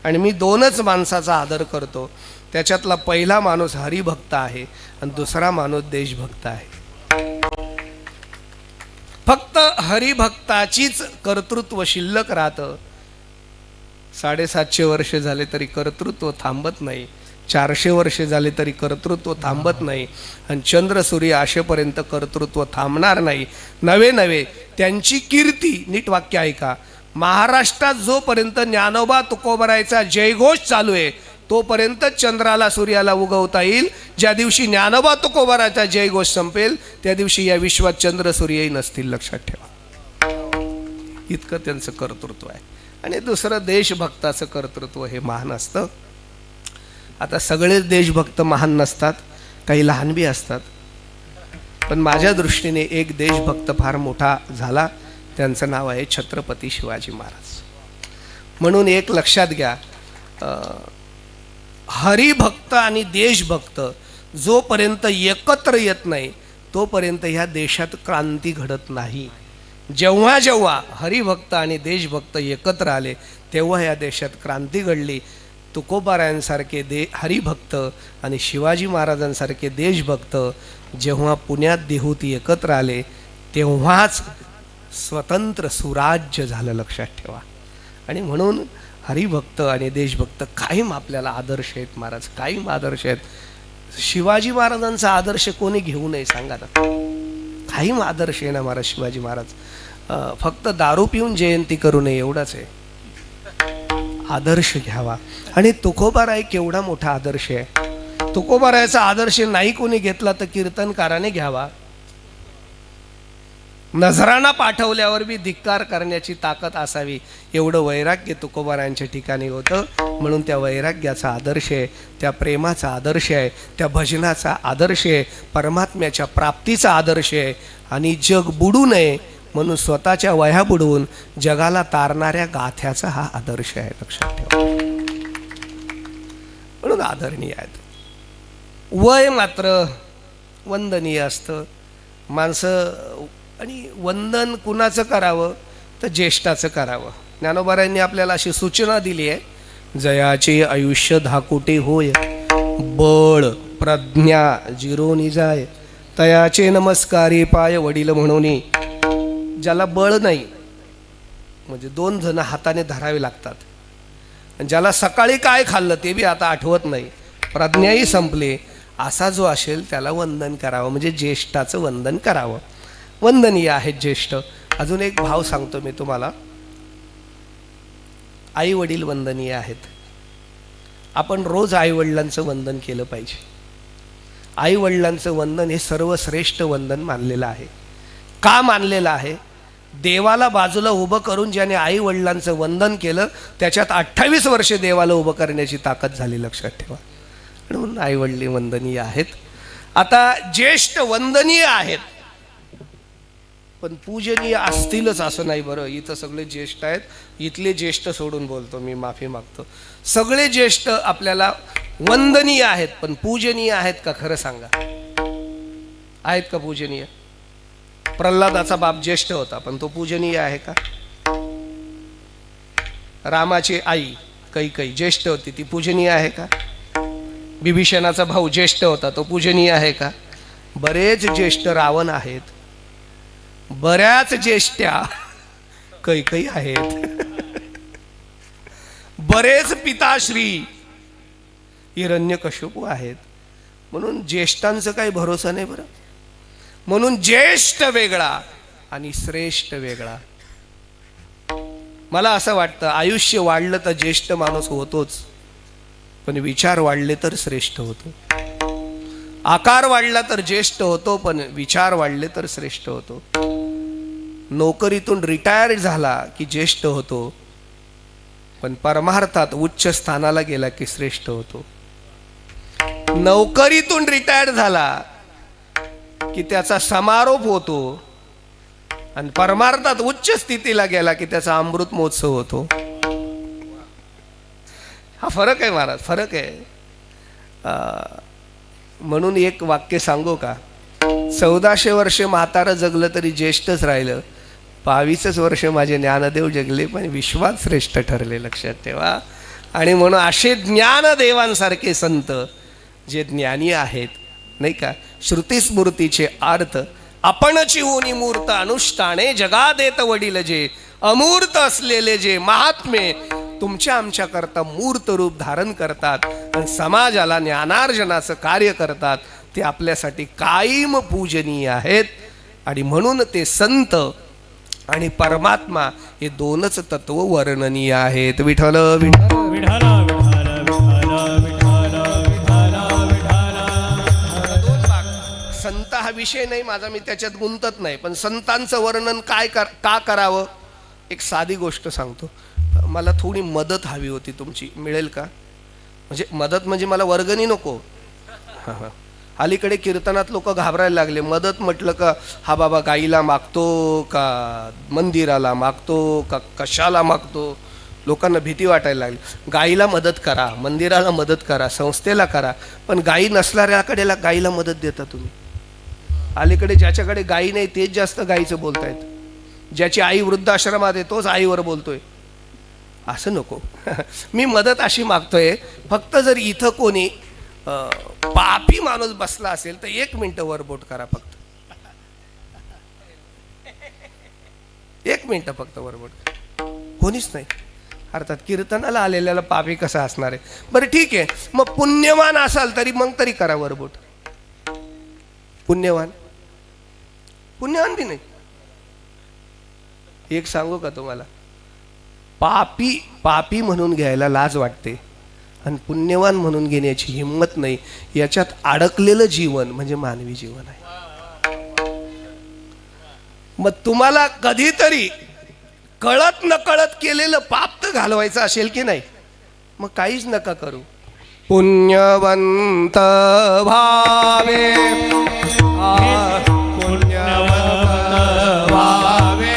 आणि मी दोनच माणसाचा आदर करतो. त्याच्यातला पहिला माणूस हरिभक्त आहे आणि दुसरा माणूस देशभक्त आहे. फक्त हरिभक्ताचीच कर्तृत्व शिल्लक राहतं. 750 वर्ष झाले तरी कर्तृत्व थांबत नाही, 400 वर्षे झाले तरी कर्तृत्व थांबत नाही, आणि चंद्र सूर्य आशेपर्यंत कर्तृत्व थांबणार नाही. नवे नवे त्यांची कीर्ती, नीट वाक्य ऐका, महाराष्ट्रात जोपर्यंत ज्ञानोबा तुकोबरायचा जयघोष चालू आहे तोपर्यंत चंद्राला सूर्याला उगवता येईल. ज्या दिवशी ज्ञानोबा तुकोबरायचा जयघोष संपेल त्या दिवशी या विश्वात चंद्र सूर्यही नसतील, लक्षात ठेवा. इतकं त्यांचं कर्तृत्व आहे. आणि दुसरं देशभक्ताचं कर्तृत्व हे महान असतं. आता सगळेच देशभक्त महान नसतात, काही लहान बी असतात, पण माझ्या दृष्टीने एक देशभक्त फार मोठा झाला, त्यांचं नाव आहे छत्रपती शिवाजी महाराज. म्हणून एक लक्षात घ्या, हरिभक्त आणि देशभक्त जोपर्यंत एकत्र येत नाही तोपर्यंत ह्या देशात क्रांती घडत नाही. जेव्हा जेव्हा हरिभक्त आणि देशभक्त एकत्र आले तेव्हा या देशात क्रांती घडली. तुकोबारायांसारखे हरिभक्त आणि शिवाजी महाराजांसारखे देशभक्त जेव्हा पुण्यात देहूती एकत्र आले तेव्हाच स्वतंत्र सुराज्य झालं, लक्षात ठेवा. आणि म्हणून हरिभक्त आणि देशभक्त कायम आपल्याला आदर्श आहेत महाराज, कायम आदर्श आहेत. शिवाजी महाराजांचा आदर्श कोणी घेऊ नये सांगा ना, कायम आदर्श आहे ना महाराज शिवाजी महाराज. फक्त दारू पिऊन जयंती करू नये एवढंच आहे. आदर्श घ्यावा. आणि तुकोबाराय केवढा मोठा आदर्श आहे. तुकोबारायचा आदर्श नाही कोणी घेतला तर कीर्तनकाराने घ्यावा. नजराणा पाठवल्यावर बी धिक्कार करण्याची ताकद असावी एवढं वैराग्य तुकोबारायांच्या ठिकाणी होतं. म्हणून त्या वैराग्याचा आदर्श आहे, त्या प्रेमाचा आदर्श आहे, त्या भजनाचा आदर्श आहे, परमात्म्याच्या प्राप्तीचा आदर्श आहे. आणि जग बुडू नये म्हणून स्वतःच्या वह्या बुडवून जगाला तारणाऱ्या गाथ्याचा हा आदर्श आहे. लक्षात ठेवा. म्हणून आदरणीय आहेत. वय मात्र वंदनीय असतं. माणसं आणि वंदन कुणाचं करावं तर ज्येष्ठाचं करावं. ज्ञानोबारायांनी आपल्याला अशी सूचना दिली आहे. जयाचे आयुष्य धाकुटे होय, बळ प्रज्ञा जिरोनी जाय, तयाचे नमस्कारी पाय वडील म्हणून. ज्याला बळ नाही म्हणजे 2 जण हाताने धरावे लागतात. ज्याला सकाळी काय खाल्लं ते बी आता आठवत नाही, प्रज्ञाही संपले, असा जो असेल त्याला वंदन करावं, म्हणजे ज्येष्ठाचं वंदन करावं. वंदनीय आहेत ज्येष्ठ. अजून एक भाव सांगतो मी तुम्हाला. आई वडील वंदनीय आहेत. आपण रोज आई वडिलांचं वंदन केलं पाहिजे. आई वडिलांचं वंदन हे सर्वश्रेष्ठ वंदन मानलेलं आहे. का मानलेलं आहे? देवाला बाजूला उभं करून ज्याने आई वडिलांचं वंदन केलं त्याच्यात 28 वर्षे देवाला उभं करण्याची ताकद झाली. लक्षात ठेवा. म्हणून आई वडील वंदनीय आहेत. आता ज्येष्ठ वंदनीय आहेत पण पूजनीय असतीलच असं नाही. बरं, इथं सगळे ज्येष्ठ आहेत. इथले ज्येष्ठ सोडून बोलतो मी, माफी मागतो. सगळे ज्येष्ठ आपल्याला वंदनीय आहेत पण पूजनीय आहेत का? खरं सांगा, आहेत का पूजनीय? प्रल्हादाचा बाप ज्येष्ठ होता पण तो पूजनीय आहे का? रामाची आई कैकेयी ज्येष्ठ होती, ती पूजनीय आहे का? बिभीषणाचा भाऊ ज्येष्ठ होता, तो पूजनीय आहे का? बरेच ज्येष्ठ रावण आहेत, बऱ्याच ज्येष्ठ्या कैकेयी आहेत, बरेच पिताश्री हिरण्यकश्यपू आहेत. म्हणून ज्येष्ठांचं काही भरोसा नाही बरं. म्हणून ज्येष्ठ वेगळा आणि श्रेष्ठ वेगळा. मला असं वाटतं आयुष्य वाढलं तर ज्येष्ठ माणूस होतोच, पण विचार वाढले तर श्रेष्ठ होतो. आकार वाढला तर ज्येष्ठ होतो पण विचार वाढले तर श्रेष्ठ होतो. नोकरीतून रिटायर झाला की ज्येष्ठ होतो पण परमार्थात उच्च स्थानाला गेला की श्रेष्ठ होतो. नोकरीतून रिटायर झाला की त्याचा समारोप होतो आणि परमार्थात उच्च स्थितीला गेला की त्याचा अमृत महोत्सव होतो. हा फरक आहे महाराज, फरक आहे. म्हणून एक वाक्य सांगू का? 1400 वर्ष म्हातारं जगलं तरी ज्येष्ठच राहिलं. 22 वर्ष माझे ज्ञानदेव जगले पण विश्वात श्रेष्ठ ठरले. लक्षात ठेवा. आणि म्हणून असे ज्ञानदेवांसारखे संत जे ज्ञानी आहेत नाही का, श्रुतीस्मृतीचे अर्थ आपणची होनी मूर्त अनुष्ठाने जगा देत वडील जे, अमूर्त असलेले जे महात्मे तुमच्या आमच्या करता मूर्त रूप धारण करतात आणि समाजाला ज्ञानार्जनाचं कार्य करतात, ते आपल्यासाठी कायम पूजनीय आहेत. आणि म्हणून ते संत आणि परमात्मा हे 2च तत्व वर्णनीय आहेत. विठ्ठल विठ्ठल विठ्ठल विठ्ठल विठ्ठल विठ्ठल विठ्ठल. संत हा विषय नाही माझा, मी त्याच्यात गुंतत नाही. पण संतांचं वर्णन का करावं? एक साधी गोष्ट सांगतो. मला थोडी मदत हवी होती तुमची, मिळेल का? म्हणजे मदत म्हणजे मला वर्गणी नको. अलीकडे कीर्तनात लोक घाबरायला लागले. मदत म्हटलं का हा बाबा गाईला मागतो का मंदिराला मागतो का कशाला मागतो, लोकांना भीती वाटायला लागली. गाईला मदत करा, मंदिराला मदत करा, संस्थेला करा, पण गाई नसणाऱ्याकडेला गाईला मदत देता तुम्ही. अलीकडे ज्याच्याकडे गाई नाही तेच जास्त गाईचं बोलतायत. ज्याची आई वृद्धाश्रमात आहे तोच आईवर बोलतोय. असं नको. मी मदत अशी मागतोय, फक्त जर इथं कोणी पापी माणूस बसला असेल तर 1 मिनिटं वर बोट करा. फक्त 1 मिनिटं फक्त वर बोट. कोणीच नाही. अर्थात कीर्तनाला आलेल्याला पापी कसा असणार आहे? बरं ठीक आहे, मग पुण्यवान असाल तरी मग तरी करा वर बोट. पुण्यवान, पुण्यवान बी नाही. एक सांगू का तुम्हाला, पापी पापी म्हणून घ्यायला लाज वाटते आणि पुण्यवान म्हणून घेण्याची हिंमत नाही. याच्यात अडकलेलं जीवन म्हणजे मानवी जीवन आहे. मग तुम्हाला कधीतरी कळत नकळत केलेलं पाप तर घालवायचं असेल की नाही, मग काहीच नका करू. पुण्यवंत भावे पुण्यवंत भावे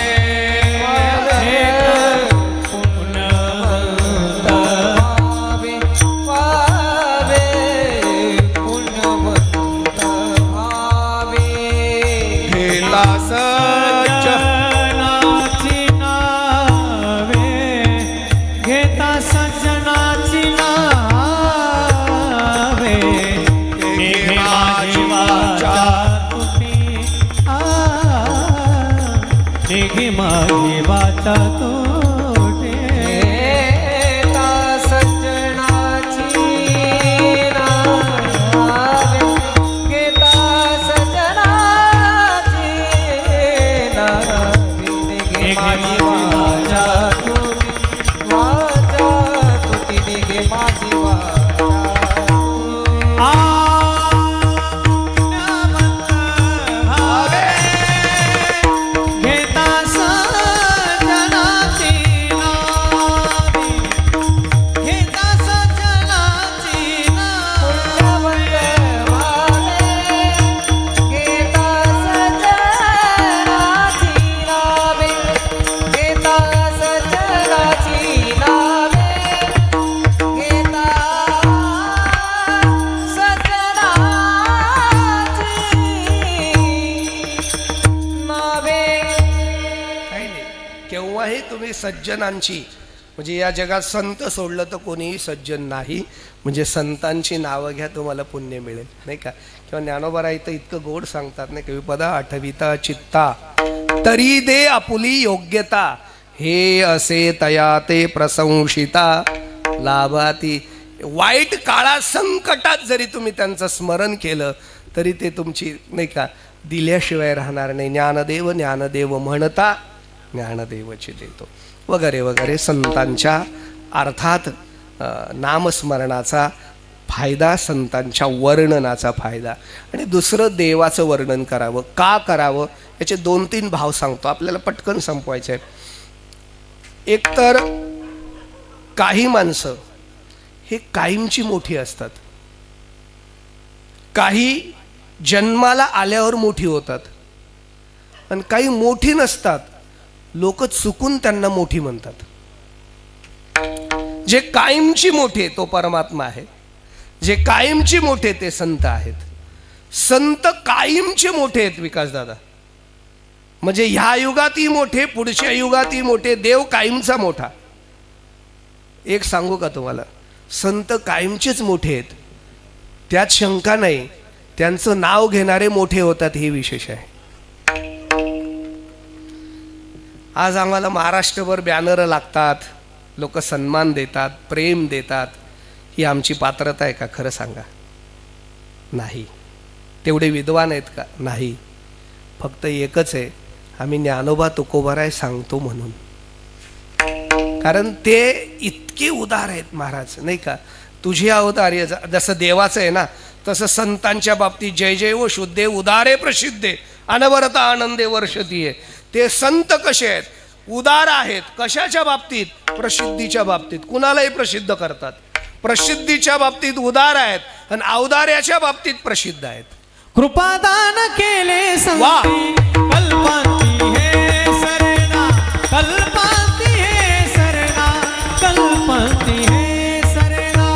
घेता सज्ज सज्जनाची नावे घेता सज्जनाची नावे मेघे माझी वाचा तुटी मेघे माझी वाचा तुटे घेता सज्जनाची नावे घेता सज्जनाची काही नाही. केव्हाही तुम्ही सज्जनांची म्हणजे या जगात संत सोडलं तर कोणीही सज्जन नाही. म्हणजे संतांची नावं घ्या, तुम्हाला पुण्य मिळेल, नाही का. किंवा ज्ञानोबा इथं इतकं गोड सांगतात नाही, कविपदा आठविता चित्ता तरी दे आपुली योग्यता हे असे तया ते प्रशंसिता लाभाती. वाईट काळात संकटात जरी तुम्ही त्यांचं स्मरण केलं तरी ते तुमची नाही का दिल्याशिवाय राहणार नाही. ज्ञानदेव ज्ञानदेव म्हणता ज्ञानदेवची देतो वगैरे वगैरे. संतांच्या अर्थात नामस्मरणाचा फायदा, संतांच्या वर्णनाचा फायदा. आणि दुसरं देवाचं वर्णन करावं. का करावं याचे 2-3 भाव सांगतो, आपल्याला पटकन संपवायचं आहे. एकतर काही माणसं हे कायमची मोठी असतात, काही जन्माला आल्यावर मोठी होतात, आणि काही मोठी नसतात, लोक चुकून त्यांना मोठी म्हणतात. जे कायमची मोठे तो परमात्मा आहे, जे कायमची मोठे ते संत आहेत. संत कायमचे मोठे आहेत विकासदादा. म्हणजे ह्या युगातही मोठे, पुढच्या युगातही मोठे, देव कायमचा मोठा. एक सांगू का तुम्हाला, संत कायमचेच मोठे आहेत, त्यात शंका नाही. त्यांचं नाव घेणारे मोठे होतात, हे विशेष आहे. आज आम्हाला महाराष्ट्रभर बॅनर लागतात, लोक सन्मान देतात, प्रेम देतात. ही आमची पात्रता आहे का? खरं सांगा. नाही. तेवढे विद्वान आहेत का? नाही. फक्त एकच आहे, आम्ही ज्ञानोबा तुकोबाराय सांगतो म्हणून. कारण ते इतके उदार आहेत महाराज, नाही का. तुझे अवतार्य जसं देवाचं आहे ना, तसं संतांच्या बाबतीत जय जय व शुद्धे उदारे प्रसिद्धे अनवरत आनंदे वर्षतीये. ते संत कसे आहेत? उदार आहेत. कशाच्या बाबतीत? प्रसिद्धीच्या बाबतीत. कुणालाही प्रसिद्ध करतात. प्रसिद्धीच्या बाबतीत उदार आहेत आणि औदार्याच्या बाबतीत प्रसिद्ध आहेत. कृपादान केले वा. संती कल्पांती हे सरना कल्पांती हे सरना कल्पांती हे सरना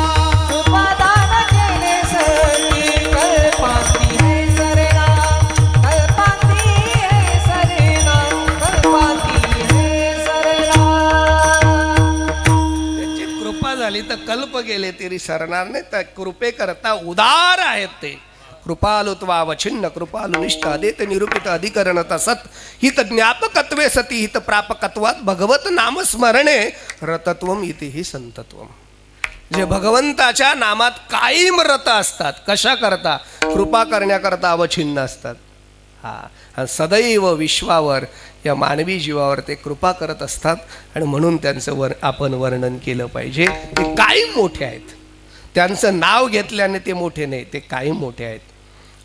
उपादान केले सरी कल्पांती हे सरेना कल्पांती हे सरेना कल्पांती हे सरेना. त्यांची कृपा झाली तर कल्प गेले तरी सरणार नाही. तर कृपे करता उदार आहेत ते. कृपालुत्वावच्छिन्न कृपालुनिष्ठा देत निरूपित अधिकरण तसत हित ज्ञापकत्वे सती हित प्रापकत्वात भगवत नामस्मरणे रतत्वम इति ही संतत्वम. जे भगवंताच्या नामात कायम रत असतात. कशा करता? कृपा करण्याकरता अवच्छिन्न असतात. हा. सदैव विश्वावर या मानवी जीवावर ते कृपा करत असतात आणि म्हणून त्यांचं आपण वर्णन केलं पाहिजे. ते कायम मोठे आहेत. त्यांचं नाव घेतल्याने ते मोठे नाही, ते कायम मोठे आहेत.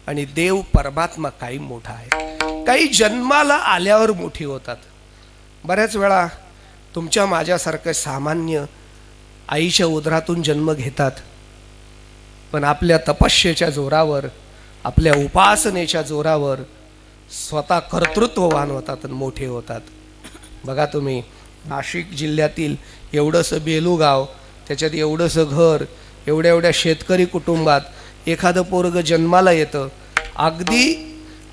आणि देव परमात्मा कायम मोठा आहे. काही जन्माला आल्यावर मोठी होतात. बऱ्याच वेळा तुमच्या माझ्यासारखं सामान्य आईच्या उदरातून जन्म घेतात, पण आपल्या तपस्येच्या जोरावर, आपल्या उपासनेच्या जोरावर स्वतः कर्तृत्ववान होतात आणि मोठे होतात. बघा तुम्ही, नाशिक जिल्ह्यातील एवढंसं बेलूगाव, त्याच्यात एवढंसं घर, एवढ्या एवढ्या शेतकरी कुटुंबात एखादं पोरग जन्माला येतं,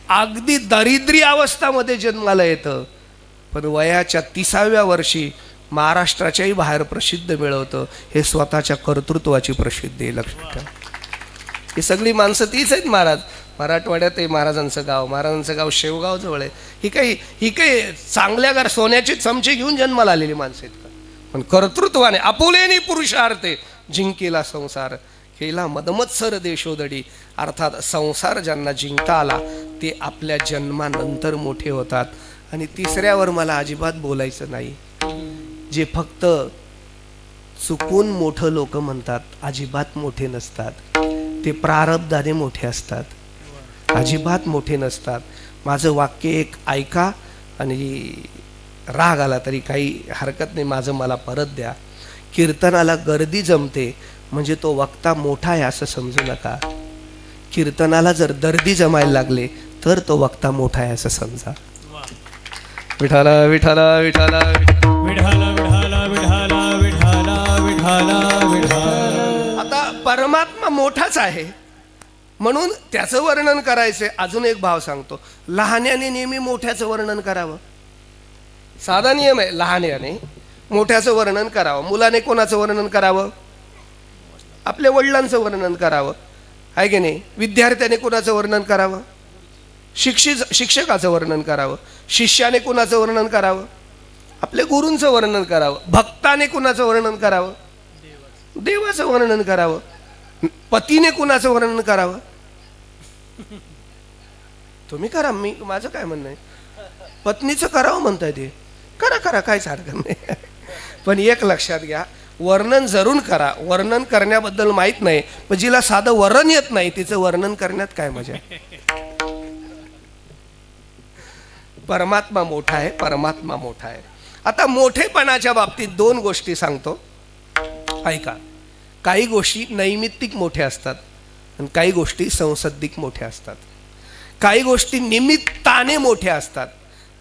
अगदी दारिद्र्य अवस्थामध्ये जन्माला येतं, पण वयाच्या 30व्या वर्षी महाराष्ट्राच्याही बाहेर प्रसिद्ध मिळवतं. हे स्वतःच्या कर्तृत्वाची प्रसिद्धी आहे, लक्षात ठेवा. ही सगळी माणसं तीच आहेत. मराठवाड्यात आहे महाराजांचं गाव शेवगाव जवळ आहे. ही काही चांगल्या सोन्याचे चमचे घेऊन जन्माला आलेली माणसं आहेत का? पण कर्तृत्वाने आपुलेनी पुरुषार्थे जिंकेला संसार, केला मदमत्सर देशोदडी. अर्थात संसार ज्यांना जिंकता आला ते आपल्या जन्मानंतर मोठे होतात. आणि तिसऱ्यावर मला अजिबात बोलायचं नाही. जे फक्त चुकून मोठं लोक म्हणतात, अजिबात मोठे नसतात. ते प्रारब्धाने मोठे असतात, अजिबात मोठे नसतात. माझं वाक्य एक ऐका आणि राग आला तरी काही हरकत नाही, माझं मला परत द्या. कीर्तनाला गर्दी जमते म्हणजे तो वक्ता मोठा आहे असं समजू नका. कीर्तनाला जर दर्दी जमायला लागले तर तो वक्ता मोठा आहे असं समजा. विठाला विठाला विठाला विठाला विठाला विठाला विठाला विठाला विठाला. आता परमात्मा मोठाच आहे म्हणून त्याचं वर्णन करायचंय. अजून एक भाव सांगतो, लहान्याने नेहमी मोठ्याचं वर्णन करावं. साधा नियम आहे, लहान्याने मोठ्याचं वर्णन करावं. मुलाने कोणाचं वर्णन करावं? आपल्या वडिलांचं वर्णन करावं, आहे की नाही? विद्यार्थ्याने कोणाचं वर्णन करावं? शिक्षकाचं वर्णन करावं. शिष्याने कुणाचं वर्णन करावं? आपल्या गुरूंचं वर्णन करावं. भक्ताने कुणाचं वर्णन करावं? देवाचं वर्णन करावं. पतीने कुणाचं वर्णन करावं? तुम्ही करा, मी माझं काय म्हणणं आहे, पत्नीचं करावं म्हणताय ते करा करा, काहीच हरकत नाही. पण एक लक्षात घ्या, वर्णन जरूर करा. वर्णन करण्याबद्दल माहीत नाही, पण जिला साधं वरण येत नाही तिचं वर्णन करण्यात काय मजा आहे. परमात्मा मोठा आहे, परमात्मा मोठा आहे. आता मोठेपणाच्या बाबतीत दोन गोष्टी सांगतो, ऐका. काही गोष्टी नैमित्तिक मोठ्या असतात आणि काही गोष्टी संसद्धिक मोठ्या असतात. काही गोष्टी निमित्ताने मोठ्या असतात,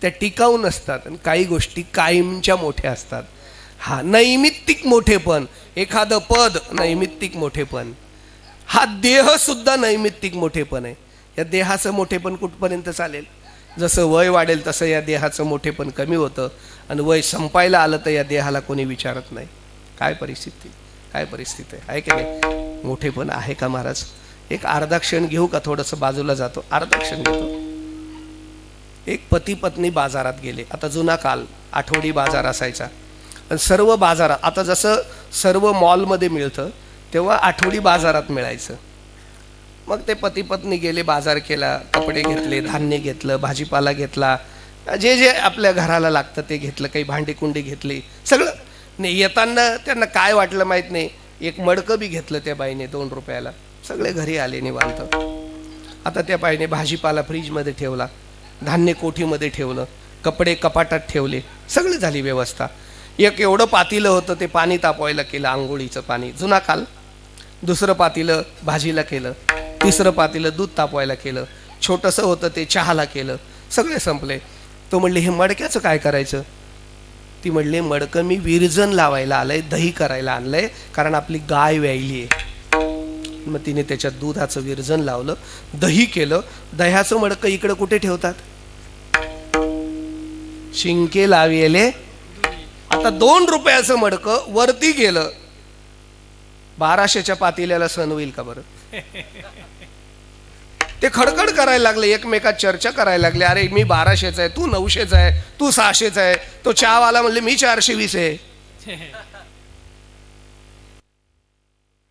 त्या टिकाऊ नसतात. आणि काही गोष्टी कायमच्या मोठ्या असतात. हा नैमित्तिक मोठेपण, एखादं पद नैमित्तिक मोठेपण. हा देह सुद्धा नैमित्तिक मोठेपण आहे. या देहाचं मोठेपण कुठपर्यंत चालेल? जसं वय वाढेल तसं या देहाचं मोठेपण कमी होतं आणि वय संपायला आलं तर या देहाला कोणी विचारत नाही. काय परिस्थिती आहे की नाही? मोठेपण आहे का महाराज? एक अर्धा क्षण घेऊ का? थोडंसं बाजूला जातो, अर्धा क्षण घेतो. एक पती पत्नी बाजारात गेले. आता जुना काल आठवडी बाजार असायचा आणि सर्व बाजारात, आता जसं सर्व मॉलमध्ये मिळतं तेव्हा आठवडी बाजारात मिळायचं. मग ते पती पत्नी गेले, बाजार केला, कपडे घेतले, धान्य घेतलं, भाजीपाला घेतला, जे जे आपल्या घराला लागतं ते घेतलं, काही भांडी कुंडी घेतली, सगळं. नाही येताना त्यांना काय वाटलं माहीत नाही, एक मडकं बी घेतलं त्या बाईने 2 रुपयाला. सगळे घरी आले निवांत. आता त्या बाईने भाजीपाला फ्रीजमध्ये ठेवला, धान्य कोठीमध्ये ठेवलं, कपडे कपाटात ठेवले, सगळी झाली व्यवस्था. एक एवढं पातेलं होतं ते पाणी तापवायला केलं, आंघोळीचं पाणी, जुना काल. दुसरं पातेलं भाजीला केलं, तिसरं पातेलं दूध तापवायला केलं, छोटंसं होतं ते चहाला केलं, सगळे संपले. तो म्हणले हे मडक्याचं काय करायचं? ती म्हणले मडकं मी विरजन लावायला आलंय, दही करायला आणलंय, कारण आपली गाय व्यायली आहे. मग तिने त्याच्यात दुधाचं विरजन लावलं, दही केलं. दह्याचं मडकं इकडं कुठे ठेवतात? शिंके लावले. आता 2 रुपयाचं मडकं वरती गेलं, 1200च्या पातेल्याला सण होईल का बरं? ते खडखड करायला लागले, एकमेकात चर्चा करायला लागले. अरे मी 1200चा आहे, तू 900चा आहे, तू 600चा आहे. तो चहावाला म्हणले मी 420 आहे.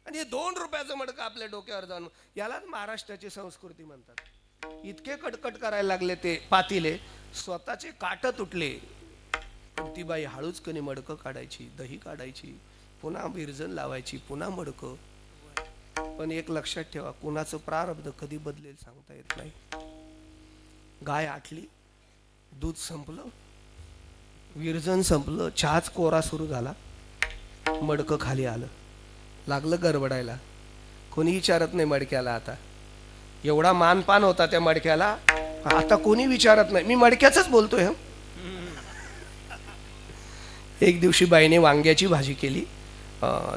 आणि 2 रुपयाचं मडकं आपल्या डोक्यावर जाऊन, यालाच महाराष्ट्राची संस्कृती म्हणतात. इतके कटकट करायला लागले ते पातीले, स्वतःचे काट तुटले. पण ती बाई हळूच कणी मडकं काढायची, दही काढायची, पुन्हा विरजण लावायची, पुन्हा मडकं. पण एक लक्षात ठेवा, कुणाचं प्रारब्ध कधी बदलेल सांगता येत नाही. गाय आटली, दूध संपलं, विरजण संपलं, चहाच कोरा सुरू झाला, मडकं खाली आलं, लागलं गडबडायला. कोणी विचारत नाही मडक्याला. आता एवढा मानपान होता त्या मडक्याला, आता कोणी विचारत नाही. मी मडक्याच बोलतोय. एक दिवशी बाईने वांग्याची भाजी केली,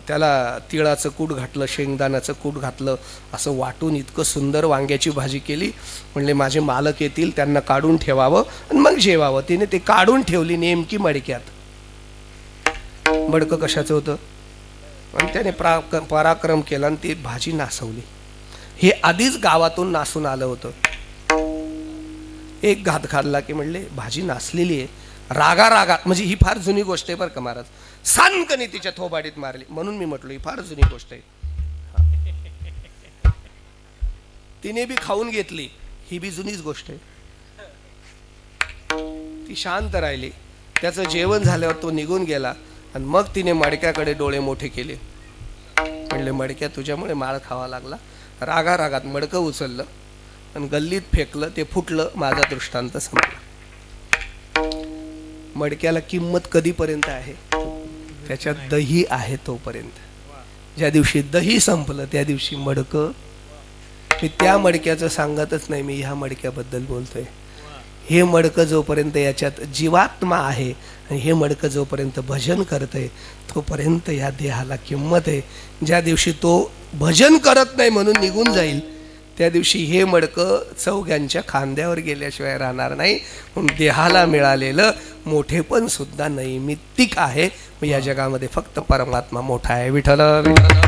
त्याला तिळाचं कूट घातलं, शेंगदाण्याचं कूट घातलं, असं वाटून इतकं सुंदर वांग्याची भाजी केली. म्हणले माझे मालक येतील, त्यांना काढून ठेवावं आणि मग जेवावं. तिने ते काढून ठेवली नेमकी मडक्यात. मडकं कशाचं होतं, आणि त्याने पराक्रम केला आणि ती भाजी नासवली. हे आधीच गावातून नासून आलं होतं. एक घात खाल्ला की म्हणले भाजी नासलेली आहे. रागात, म्हणजे ही फार जुनी गोष्ट आहे बरं का महाराज, सानकनी तिच्या थोबाडीत मारली. म्हणून मी म्हटलो ही फार जुनी गोष्ट आहे. तिने बी खाऊन घेतली, ही बी जुनीच गोष्ट आहे. ती शांत राहिली, त्याचं जेवण झाल्यावर तो निघून गेला. आणि मग तिने मडक्याकडे डोळे मोठे केले. म्हणले मडक्या तुझ्यामुळे माळ खावा लागला. रागात मडकं उचललं आणि गल्लीत फेकलं, ते फुटलं. माझा दृष्टांत संपला. मडक्याला किंमत कधीपर्यंत आहे, त्याच्यात दही आहे तोपर्यंत. ज्या दिवशी दही संपलं त्या दिवशी मडकं. मी त्या मडक्याचं सांगतच नाही, मी ह्या मडक्याबद्दल बोलतोय. हे मडकं जोपर्यंत याच्यात जीवात्मा आहे आणि हे मडकं जोपर्यंत भजन करतंय तोपर्यंत या देहाला किंमत आहे. ज्या दिवशी तो भजन करत नाही म्हणून निघून जाईल त्या दिवशी हे मडकं चौघ्यांच्या खांद्यावर गेल्याशिवाय राहणार नाही. म्हणून देहाला मिळालेलं मोठेपण सुद्धा नैमित्तिक आहे. या जगामध्ये फक्त परमात्मा मोठा आहे. विठ्ठल विठ्ठल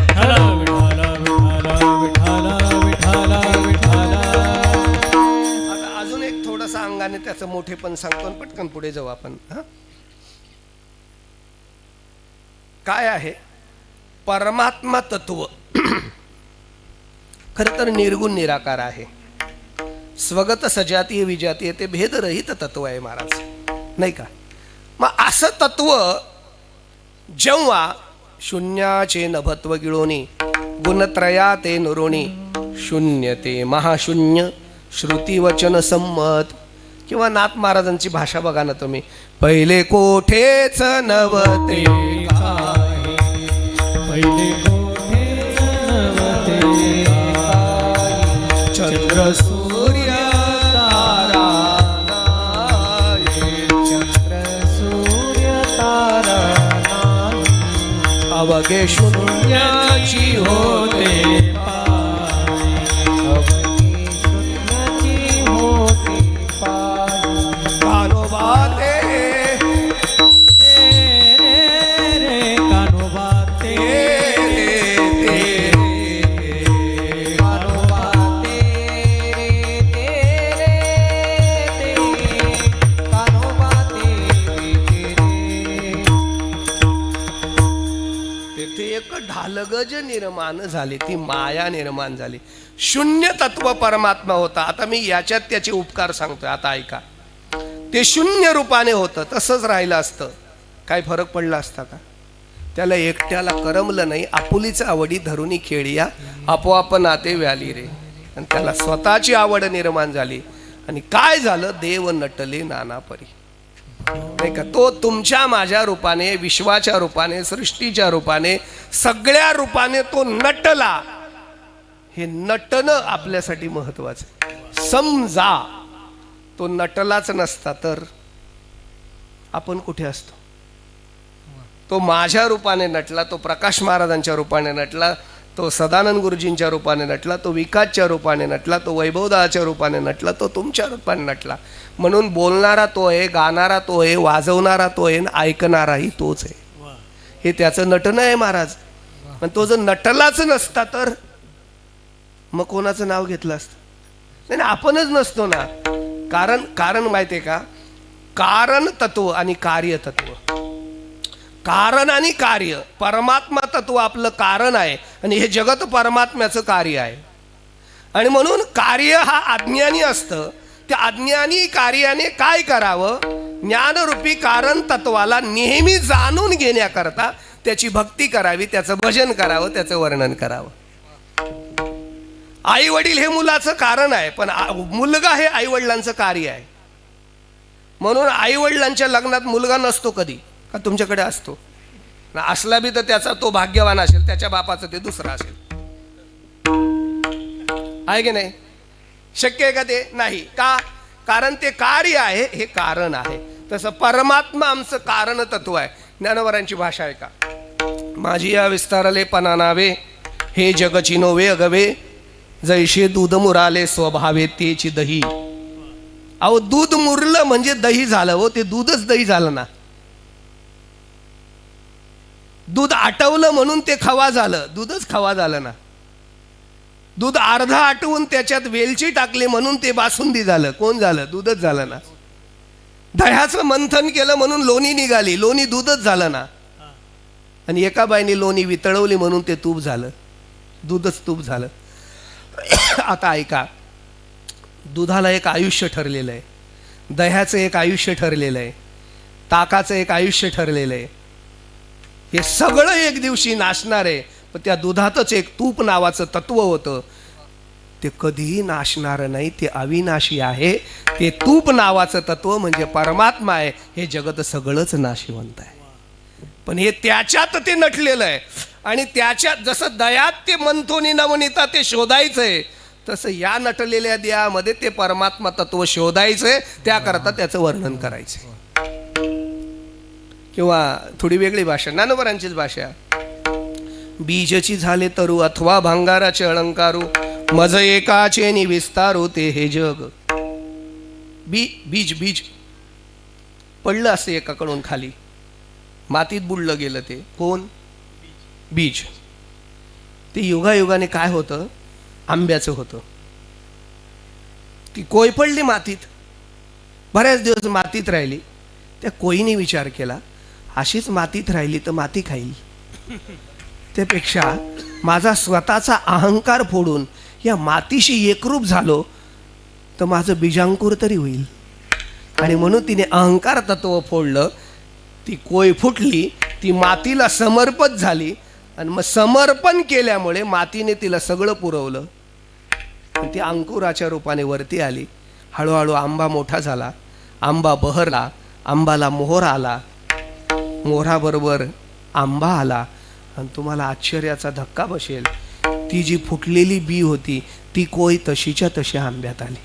आता अजून एक थोडंसं अंगाने त्याचं मोठेपण सांगतो आणि पटकन पुढे जाऊ आपण. काय आहे परमात्मा तत्व? खरं तर निर्गुण निराकार आहे. स्वगत सजातीय विजातीय ते भेदरहित तत्व आहे महाराज, नाही का? मग असं तत्व जेव्हा शून्याचे नभत्व गिळोनी गुणत्रया ते नुरोणी शून्य ते महाशून्य श्रुती वचन संमत. किंवा नाथ महाराजांची भाषा बघा ना तुम्ही. पहिले कोठेच नवते पहिले चंद्र सूर्य तारा चंद्र सूर्य तारा अवघे शून्याची होते कानोबाते ढालगज निर्माण झाली, ती माया निर्माण झाली. शून्य तत्व परमात्मा होता. आता मी याच्यात त्याचे उपकार सांगतोय, आता ऐका. ते शून्य रूपाने होतं, तसंच राहिलं असतं काय फरक पडला असता का? त्याला एकट्याला करमलं नाही. आपुलीचा आवडी धरुनी खेळिया आपोआप नाते व्याली रे. आणि त्याला स्वतःची आवड निर्माण झाली. आणि काय झालं? देव नटले नाना परी, नाही का? तो तुमच्या माझ्या रूपाने, विश्वाच्या रूपाने, सृष्टीच्या रूपाने, सगळ्या रूपाने तो नटला. हे नटणं आपल्यासाठी महत्वाचं. समजा तो नटलाच नसता तर आपण कुठे असतो? तो माझ्या रूपाने नटला, तो प्रकाश महाराजांच्या रूपाने नटला, तो सदानंद गुरुजींच्या रूपाने नटला, तो विकासच्या रूपाने नटला, तो वैभवदाच्या रूपाने नटला, तो तुमच्या रूपाने नटला. म्हणून बोलणारा तो आहे, गाणारा तो आहे, वाजवणारा तो आहे, ऐकणाराही तोच आहे. हे त्याचं नटणं आहे महाराज. पण तो जर नटलाच नसता तर मग कोणाचं नाव घेतलं असतं? नाही, आपणच नसतो ना. कारण माहिती आहे का? कारण तत्व आणि कार्य तत्व. कारण आणि कार्य. परमात्मा तत्व आपलं कारण आहे आणि हे जगत परमात्म्याचं कार्य आहे. आणि म्हणून कार्य हा अज्ञानी असतं. त्या अज्ञानी कार्याने काय करावं? ज्ञानरूपी कारण तत्वाला नेहमी जाणून घेण्याकरता त्याची भक्ती करावी, त्याचं भजन करावं, त्याचं वर्णन करावं. आई वडील हे मुलाचं कारण आहे, पण मुलगा हे आई वडिलांचं कार्य आहे. म्हणून आई वडिलांच्या लग्नात मुलगा नसतो कधी का? तुमच्याकडे असतो असला बी तर त्याचा तो भाग्यवान असेल, त्याच्या बापाचं ते दुसरं असेल. आहे की नाही? शक्य आहे का ते? नाही. का? कारण ते कार्य आहे, हे कारण आहे. तसं परमात्मा आमचं कारण तत्व आहे. ज्ञानवरांची भाषा आहे का? माझी या विस्तारले पणा नावे, हे जगची नोवे अगवे, जैसे दूध मुराले स्वभावे तेची दही. अहो दूध मुरलं म्हणजे दही झालं. हो, ते दूधच दही झालं ना. दूध आटवलं म्हणून ते खवा झालं, दूधच खवा झालं ना. दूध अर्धा आटवून त्याच्यात वेलची टाकली म्हणून ते बासुंदी झालं. कोण झालं? दूधच झालं ना. दह्याचं मंथन केलं म्हणून लोणी निघाली, लोणी दूधच झालं ना. आणि एका बाईने लोणी वितळवली म्हणून ते तूप झालं, दूधच तूप झालं. आता ऐका, दुधाला एक आयुष्य ठरलेलं आहे, दह्याचं एक आयुष्य ठरलेलं आहे, ताकाचं एक आयुष्य ठरलेलं आहे. हे सगळं एक दिवशी नाशणार आहे. पण त्या दुधातच एक तूप नावाचं तत्व होतं, ते कधीही नाशणार नाही, ते अविनाशी आहे. ते तूप नावाचं तत्व म्हणजे परमात्मा आहे. हे जगत सगळंच नाशिवंत आहे, पण हे त्याच्यात ते नटलेलं आहे. आणि त्याच्यात जसं दयात ते मंथोनी नवनीता ते शोधायचंय, तसं या नटलेल्या देहामध्ये ते परमात्मा तत्व शोधायचंय, त्याकरता त्याचं वर्णन करायचंय. किंवा थोडी वेगळी भाषा, ज्ञानवरांचीच भाषा. बीजची झाले तरू अथवा भांगाराचे अलंकारू, मज एकाचे नि विस्तारू ते हे जग. बीज बीज पडलं असं एकाकडून खाली, मातीत बुडलं गेलं. ते कोण? बीज. ते युगायुगाने काय होतं? आंब्याचं होतं. ती कोय पडली मातीत, बऱ्याच दिवस मातीत राहिली. त्या कोयीने विचार केला, अशीच मातीत राहिली तर माती खाईल, त्यापेक्षा माझा स्वतःचा अहंकार फोडून या मातीशी एकरूप झालो तर माझं बीजांकुर तरी होईल. आणि म्हणून तिने अहंकार तत्व फोडलं. ती कोय फुटली, ती मातीला समर्पित झाली. आणि मग समर्पण केल्यामुळे मातीने तिला सगळं पुरवलं. ती अंकुराच्या रूपाने वरती आली. हळूहळू आंबा मोठा झाला, आंबा बहरला, आंबाला मोहर आला, मोहराबरोबर आंबा आला. आणि तुम्हाला आश्चर्याचा धक्का बसेल, ती जी फुटलेली बी होती ती कोय तशीच्या तशी आंब्यात आली.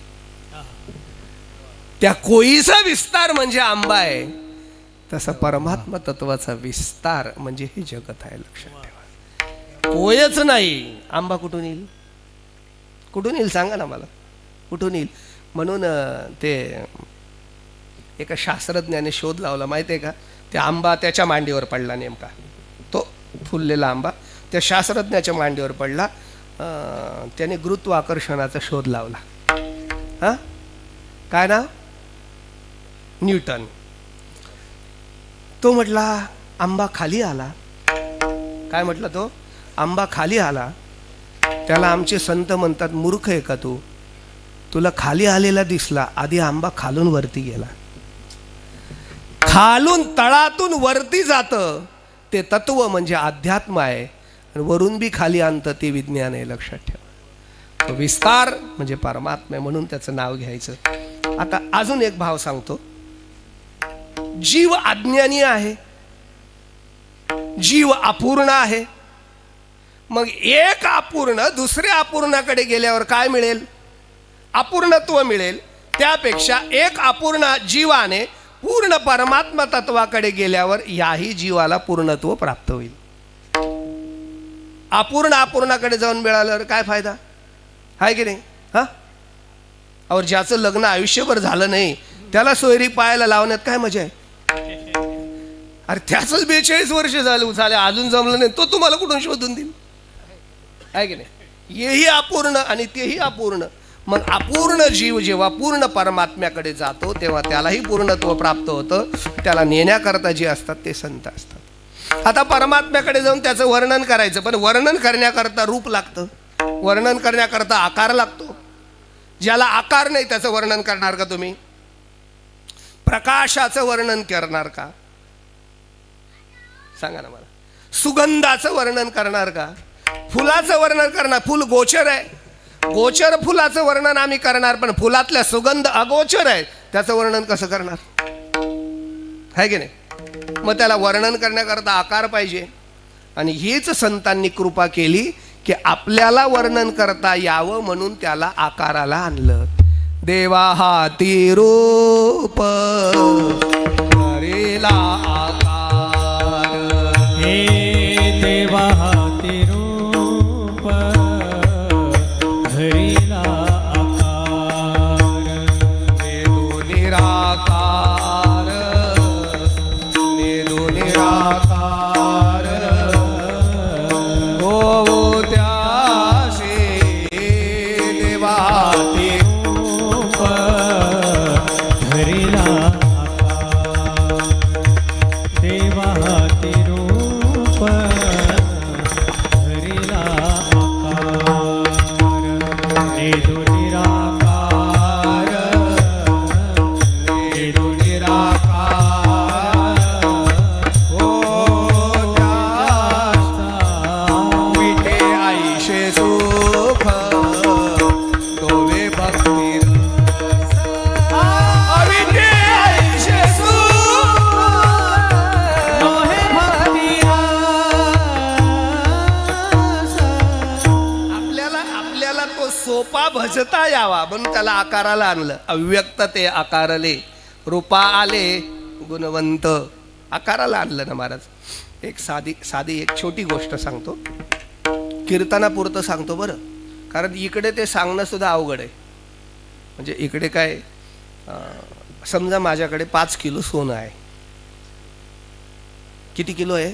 त्या कोयीचा विस्तार म्हणजे आंबा आहे. तसा परमात्मा तत्वाचा विस्तार म्हणजे हे जगत आहे. लक्षात ठेवा. कोयच नाही, आंबा कुठून येईल? कुठून येईल सांगा ना मला, कुठून येईल? म्हणून ते एका शास्त्रज्ञाने शोध लावला, माहिती आहे का? ते आंबा त्याच्या मांडीवर पडला, नेमका तो फुललेला आंबा त्या शास्त्रज्ञाच्या मांडीवर पडला. त्याने गुरुत्वाकर्षणाचा शोध लावला. हां, काय नाव? न्यूटन. तो म्हटला आंबा खाली आला. काय म्हटलं तो? आंबा खाली आला. त्याला आमचे संत म्हणतात, मूर्ख आहे का तू? तुला खाली आलेला दिसला, आधी आंबा खालून वरती गेला. खालून तळातून वरती जातं ते तत्व म्हणजे अध्यात्म आहे. आणि वरून बी खाली आणतं ते विज्ञान आहे. लक्षात ठेवा. तो विस्तार म्हणजे परमात्मा आहे, म्हणून त्याचं नाव घ्यायचं. आता अजून एक भाव सांगतो. जीव अज्ञानी आहे, जीव अपूर्ण आहे. मग एक अपूर्ण दुसऱ्या अपूर्णाकडे गेल्यावर काय मिळेल? अपूर्णत्व मिळेल. त्यापेक्षा एक अपूर्ण जीवाने पूर्ण परमात्मा तत्वाकडे गेल्यावर याही जीवाला पूर्णत्व प्राप्त होईल. अपूर्ण अपूर्णाकडे जाऊन मिळाल्यावर काय फायदा आहे की नाही? हा, और ज्याचं लग्न आयुष्यभर झालं नाही त्याला सोयरी पायाला लावण्यात काय मजा आहे? अरे त्याच 42 वर्ष झाले अजून जमलं नाही, तो तुम्हाला कुठून शोधून देईल? आहे की नाही? हेही अपूर्ण आणि तेही अपूर्ण. मग अपूर्ण जीव जेव्हा पूर्ण परमात्म्याकडे जातो तेव्हा त्यालाही पूर्णत्व प्राप्त होतं. त्याला नेण्याकरता जे असतात ते संत असतात. आता परमात्म्याकडे जाऊन त्याचं वर्णन करायचं, पण वर्णन करण्याकरता रूप लागतं. वर्णन करण्याकरता आकार लागतो. ज्याला आकार नाही त्याचं वर्णन करणार का तुम्ही? प्रकाशाचं वर्णन करणार का? सांगा ना मला. सुगंधाचं वर्णन करणार का? फुलाचं वर्णन करणार? फुल गोचर आहे, गोचर फुलाचं वर्णन आम्ही करणार, पण फुलातल्या सुगंध अगोचर आहे, त्याचं वर्णन कसं करणार? आहे की नाही? मग त्याला वर्णन करण्याकरता आकार पाहिजे. आणि हीच संतांनी कृपा केली की आपल्याला वर्णन करता यावं म्हणून त्याला आकाराला आणलं. देवा हाती रूप धरिला आकार, हे देवा हाती रूप धरिला आकार. वेदो निराकार, वेदो निराकार, हो त्यासे देवा हाती रूप धरिला आकार. देवा हाती रूप धरिला आकार. वेदो निराकार, वेदो निराकार, हो त्याचा विटे आईशे सुख दोवे भक्ती विटे आईशे सुख दोहे भक्ती रस. आपल्याला तो सोपा भजता यावा म्हणून त्याला आकाराला आणलं. अव्यक्त ते आकारले, रूपा आले गुणवंत, आकाराला आणलं ना महाराज. एक साधी एक छोटी गोष्ट सांगतो, कीर्तनापुरतं सांगतो बरं, कारण इकडे ते सांगणं सुद्धा अवघड आहे. म्हणजे इकडे काय, समजा माझ्याकडे 5 किलो सोनं आहे. किती किलो आहे?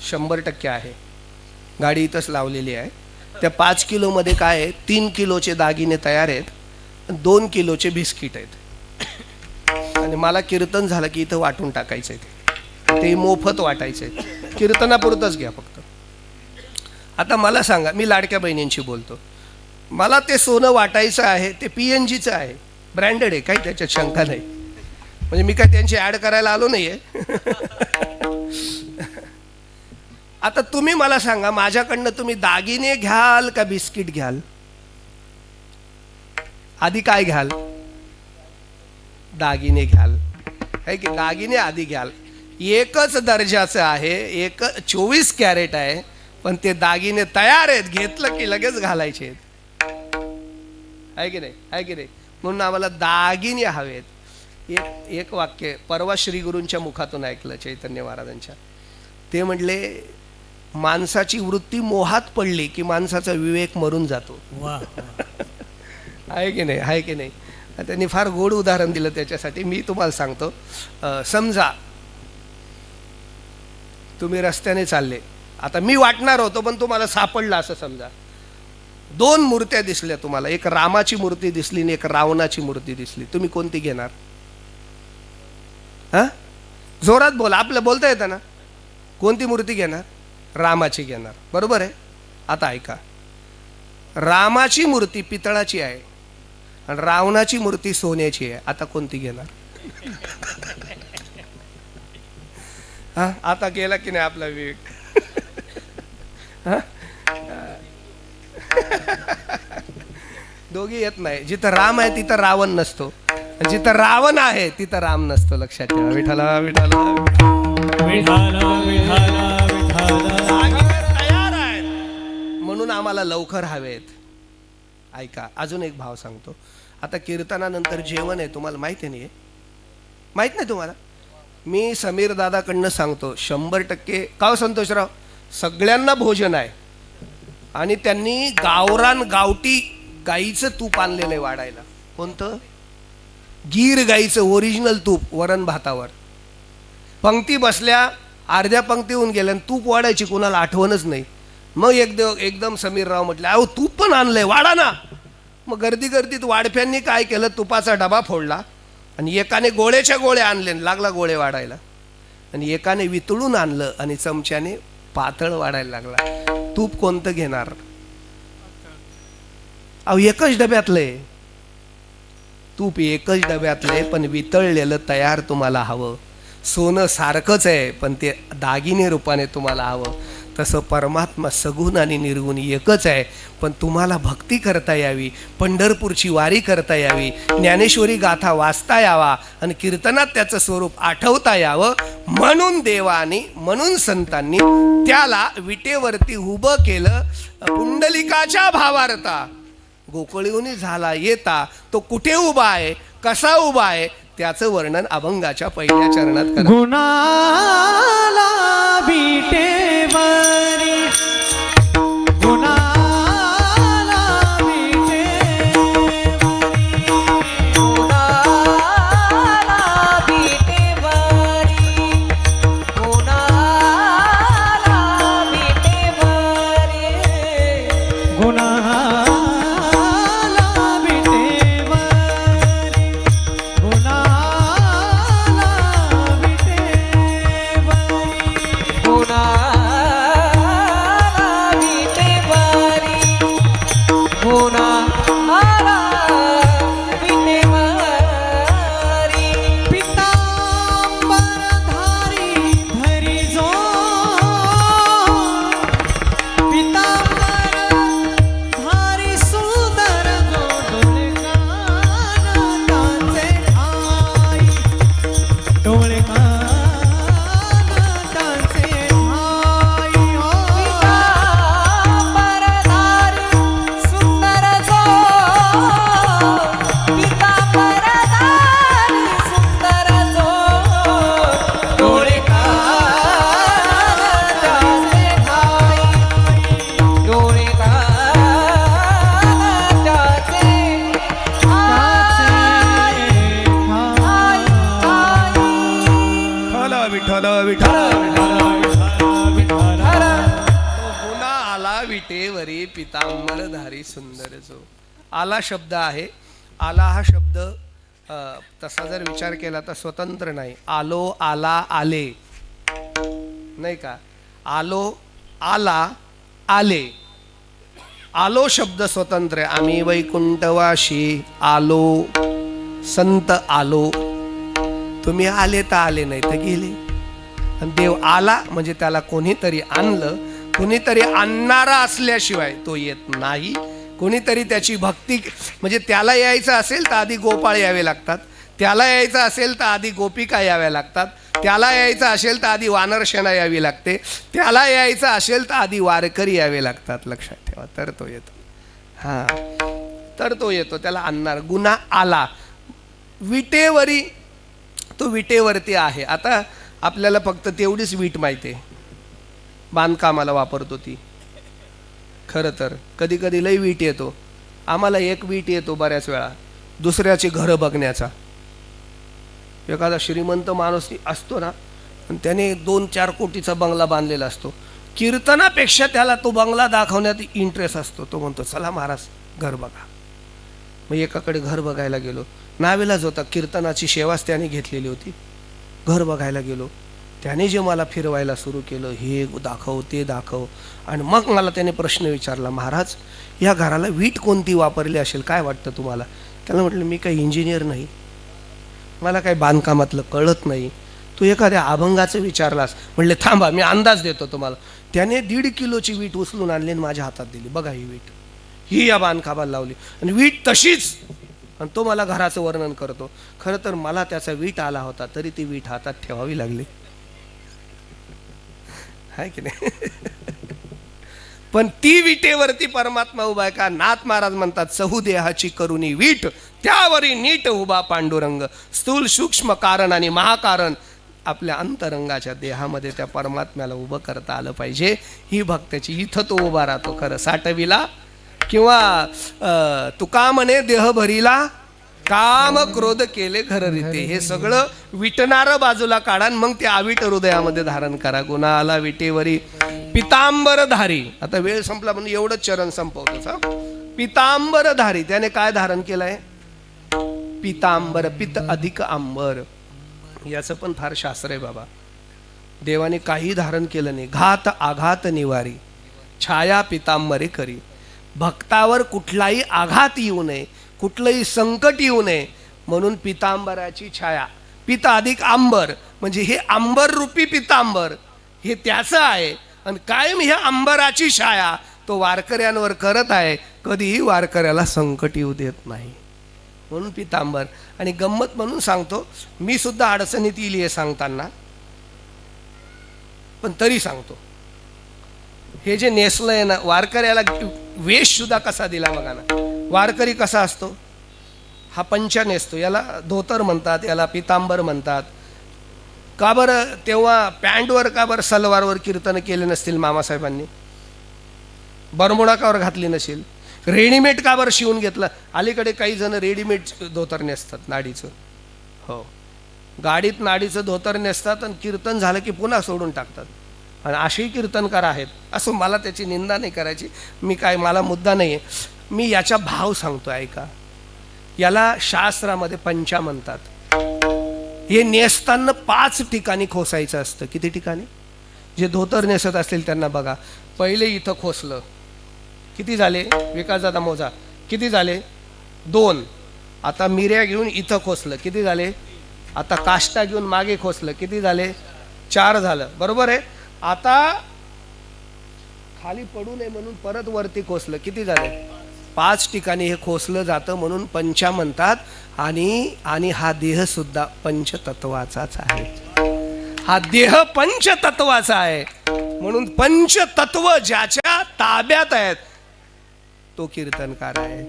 100% आहे. गाडी इथंच लावलेली आहे. त्या 5 किलोमध्ये काय आहे, 3 किलोचे दागिने तयार आहेत, 2 किलोचे बिस्किट आहेत. आणि मला कीर्तन झालं की इथं वाटून टाकायचं आहे, ते मोफत वाटायचं आहे. कीर्तनापुरतंच घ्या फक्त. आता मला सांगा, मी लाडक्या बहिणींशी बोलतो, मला ते सोनं वाटायचं आहे, ते PNGचं आहे, ब्रँडेड आहे, काही त्याच्यात शंका नाही. म्हणजे मी काय त्यांची ॲड करायला आलो नाही आहे. आता तुम्ही मला सांगा, माझ्याकडनं तुम्ही दागिने घ्याल का बिस्किट घ्याल? आधी काय घ्याल? दागिने घ्याल, है की? दागिने आधी घ्याल. एकच दर्जाचं आहे, 24 कॅरेट आहे, पण ते दागिने तयार आहेत, घेतलं की लगेच घालायचे आहेत. आहे की नाही? आहे की नाही? म्हणून आम्हाला दागिने हवेत. एक वाक्य परवा श्री गुरूंच्या मुखातून ऐकलं, चैतन्य महाराजांच्या. ते म्हणले, माणसाची वृत्ती मोहात पडली की माणसाचा विवेक मरून जातो. वाह. आहे की नाही? आहे की नाही? त्यांनी फार गोड उदाहरण दिलं त्याच्यासाठी. मी तुम्हाला सांगतो, समजा तुम्ही रस्त्याने चालले, आता मी वाटणार होतो पण तुम्हाला सापडलं असं समजा. 2 मूर्त्या दिसल्या तुम्हाला, एक रामाची मूर्ती दिसली आणि एक रावणाची मूर्ती दिसली. तुम्ही कोणती घेणार? हा, जोरात बोला, आपलं बोलता येतं ना. कोणती मूर्ती घेणार? रामाची घेणार, बरोबर आहे. आता ऐका, रामाची मूर्ती पितळाची आहे आणि रावणाची मूर्ती सोन्याची आहे. आता कोणती घेणार? हा, आता गेला की नाही आपला विवेक? दोघी येत नाही. जिथं राम आहे तिथं रावण नसतो, जिथं रावण आहे तिथं राम नसतो. लक्षात ठेवा. विठ्ठला विठ्ठला विठाला विठाला विठाला. तयार आहेत म्हणून आम्हाला लवकर हवेत. ऐका, अजून एक भाव सांगतो. आता कीर्तनानंतर जेवण आहे, तुम्हाला माहिती नाही? माहित नाही तुम्हाला? मी समीर दादाकडनं सांगतो, 100% का हो संतोषराव, सगळ्यांना भोजन आहे. आणि त्यांनी गावरान गावठी गाईचं तूप आणलेलं आहे वाढायला. कोणतं? गीर गाईचं ओरिजिनल तूप, वरण भातावर. पंक्ती बसल्या, अर्ध्या पंक्ती होऊन गेल्या, तूप वाढायची कोणाला आठवणच नाही. मग एकदम समीरराव म्हटलं, अहो तूप पण आणलंय, वाढा ना. मग गर्दीत वाढप्यांनी काय केलं, तुपाचा डबा फोडला आणि एकाने गोळ्याच्या गोळ्या आणले, लागला गोळे वाढायला. आणि एकाने वितळून आणलं आणि चमच्याने पातळ वाढायला लागला. तूप कोणतं घेणार? अहो एकच डब्यातलं आहे तूप, एकच डब्यातलं आहे, पण वितळलेलं तयार तुम्हाला हवं. सोनं सारखंच आहे पण ते दागिने रूपाने तुम्हाला हवं. तसं परमात्मा सगुण आणि निर्गुण एकच आहे, पण तुम्हाला भक्ती करता यावी, पंढरपूरची वारी करता यावी, ज्ञानेश्वरी गाथा वाचता यावा आणि कीर्तनात त्याचं स्वरूप आठवता यावं म्हणून देवानी, म्हणून संतांनी त्याला विटेवरती उभं केलं. पुंडलिकाच्या भावार्था गोकुळीहून झाला येता तो कुठे उभा आहे, कसा उभा आहे, त्याचं वर्णन अभंगाच्या पहिल्या चरणात करा. गुणाला विटेवरी, गुणाला विटेवरी, गुणाला विटेवरी, गुणाला विटेवरी, गुणाला विटेवरी, गुणाला विटेवरी, गुणाला विटेवरी, पितांबरधारी धरी जो, पितांबरधारी सुंदर जो, डोळे कानाचे ठाई, डोळे कानाचे ठाई, हो. पितांबरधारी सुंदर जो, पितांबरधारी सुंदर जो, डोळे कानाचे ठाई, डोळे कानाचे विठ्ठल विठ्ठल विठ्ठल हरा. गुन्हा आला विटेवरी पितांबरधारी सुंदर जो. आला शब्द आहे. आला हा शब्द तसा जर विचार केला तर स्वतंत्र नाही. आलो, आला, आले, नाही का? आलो, आला, आले. आलो शब्द स्वतंत्र आहे. आम्ही वैकुंठवाशी आलो, संत आलो. तुम्ही आले तर आले, नाही तर गेले. आणि देव आला म्हणजे त्याला कोणीतरी आणलं. कोणीतरी आणणारा असल्याशिवाय तो येत नाही. कोणीतरी त्याची भक्ती, म्हणजे त्याला यायचं असेल तर आधी गोपाळ यावे लागतात, त्याला यायचं असेल तर आधी गोपिका याव्या लागतात, त्याला यायचं असेल तर आधी वानरसेना यावी लागते, त्याला यायचं असेल तर आधी वारकरी यावे लागतात. लक्षात ठेवा, तर तो येतो. हां, तर तो येतो, त्याला आणणार. गुन्हा आला विटेवरी, तो विटेवरती आहे. आता आपल्याला फक्त तेवढीच वीट माहिती आहे, बांधकामाला वापरतो ती. खरं तर कधी कधी लई वीट येतो. आम्हाला एक वीट येतो बऱ्याच वेळा दुसऱ्याची घरं बघण्याचा. एखादा श्रीमंत माणूस असतो ना, आणि त्याने 2-4 कोटीचा बंगला बांधलेला असतो. कीर्तनापेक्षा त्याला तो बंगला दाखवण्यात इंटरेस्ट असतो. तो म्हणतो चला महाराज घर बघा. मग एकाकडे घर बघायला गेलो, नावेलाच होता, कीर्तनाची सेवाच त्याने घेतलेली होती. घर बघायला गेलो, त्याने जे मला फिरवायला सुरू केलं, हे दाखव ते दाखव. आणि मग मला त्याने प्रश्न विचारला, महाराज या घराला वीट कोणती वापरली असेल, काय वाटतं तुम्हाला? त्याला म्हटलं मी काही इंजिनियर नाही, मला काही बांधकामातलं कळत नाही. तू एखाद्या अभंगाचं विचारलास. म्हटले थांबा मी अंदाज देतो तुम्हाला. त्याने 1.5 किलोची वीट उचलून आणली आणि माझ्या हातात दिली. बघा ही वीट, ही या बांधकामाला लावली. आणि वीट तशीच, आणि तो मला घराचं वर्णन करतो. खरं तर मला त्याचा वीट आला होता, तरी ती वीट हातात ठेवावी लागली, आहे की नाही? पण ती विटेवरती परमात्मा उभा आहे का? नाथ महाराज म्हणतात, चहुदेहाची करुणी वीट, त्यावरी नीट उभा पांडुरंग. स्थूल सूक्ष्म कारण आणि महाकारण आपल्या अंतरंगाच्या देहामध्ये त्या परमात्म्याला उभं करता आलं पाहिजे. ही भक्ताची, इथं तो उभा राहतो. खरं साठविला किंवा तुका म्हणे देह भरीला, काम क्रोध केले घर रीते. हे सगळं विटणारं बाजूला काढा, मग ते अविट हृदयामध्ये धारण करा. गुन्हा आला विटेवरी पितांबरधारी. आता वेळ संपला म्हणून एवढंच चरण संपवतोच. पितांबरधारी, त्याने काय धारण केलंय? पितांबर, पित अधिक आंबर. याचं पण फार शास्त्र आहे बाबा. देवाने काही धारण केलं नाही. घात आघात निवारी, छाया पितांबरे करी. भक्तावर कुठलाही आघात येऊ नये, कुठलंही संकट येऊ नये म्हणून पितांबराची छाया, पिता अधिक आंबर म्हणजे हे आंबर रूपी पितांबर हे त्याचं आहे आणि कायम ह्या अंबराची छाया तो वारकऱ्यांवर करत आहे, कधीही वारकऱ्याला संकट येऊ देत नाही म्हणून पितांबर. आणि गंमत म्हणून सांगतो, मी सुद्धा अडचणीत येईल हे सांगताना, पण तरी सांगतो. हे जे नेसलंय ना वारकऱ्याला, वेश सुद्धा कसा दिला बघा ना. वारकरी कसा असतो, हा पंचा नेसतो, याला धोतर म्हणतात, याला पितांबर म्हणतात. का बरं तेव्हा पॅन्टवर का बरं सलवारवर कीर्तन केले नसतील मामासाहेबांनी, बरमुडा कावर घातली नसेल, रेडीमेड का बरं शिवून घेतलं. अलीकडे काही जण रेडीमेड धोतर नेसतात नाडीचं, हो गाडीत नाडीचं धोतर नेसतात आणि कीर्तन झालं की पुन्हा सोडून टाकतात. आणि असेही कीर्तनकार आहेत, असं मला त्याची निंदा नाही करायची, मी काय, मला मुद्दा नाही आहे, मी याचा भाव सांगतो ऐका. याला शास्त्रामध्ये पंचा म्हणतात. हे नेसताना 5 ठिकाणी खोसायचं असतं. किती ठिकाणी? जे धोतर नेसत असतील त्यांना बघा, पहिले इथं खोसलं, किती झाले विकास दादा मोजा, किती झाले 2. आता मिऱ्या घेऊन इथं खोसलं, किती झाले. आता काष्टा घेऊन मागे खोसलं, किती झाले 4 झालं, बरोबर आहे. आता खाली पडू नये म्हणून परत वरती खोसलं, किती झाले 5 ठिकाणी हे खोसलं जातं म्हणून पंचा म्हणतात. आणि हा देह सुद्धा पंचतत्वाचाच आहे. हा देह पंचतत्वाचा आहे म्हणून पंचतत्व ज्याच्या ताब्यात आहेत तो कीर्तनकार आहे.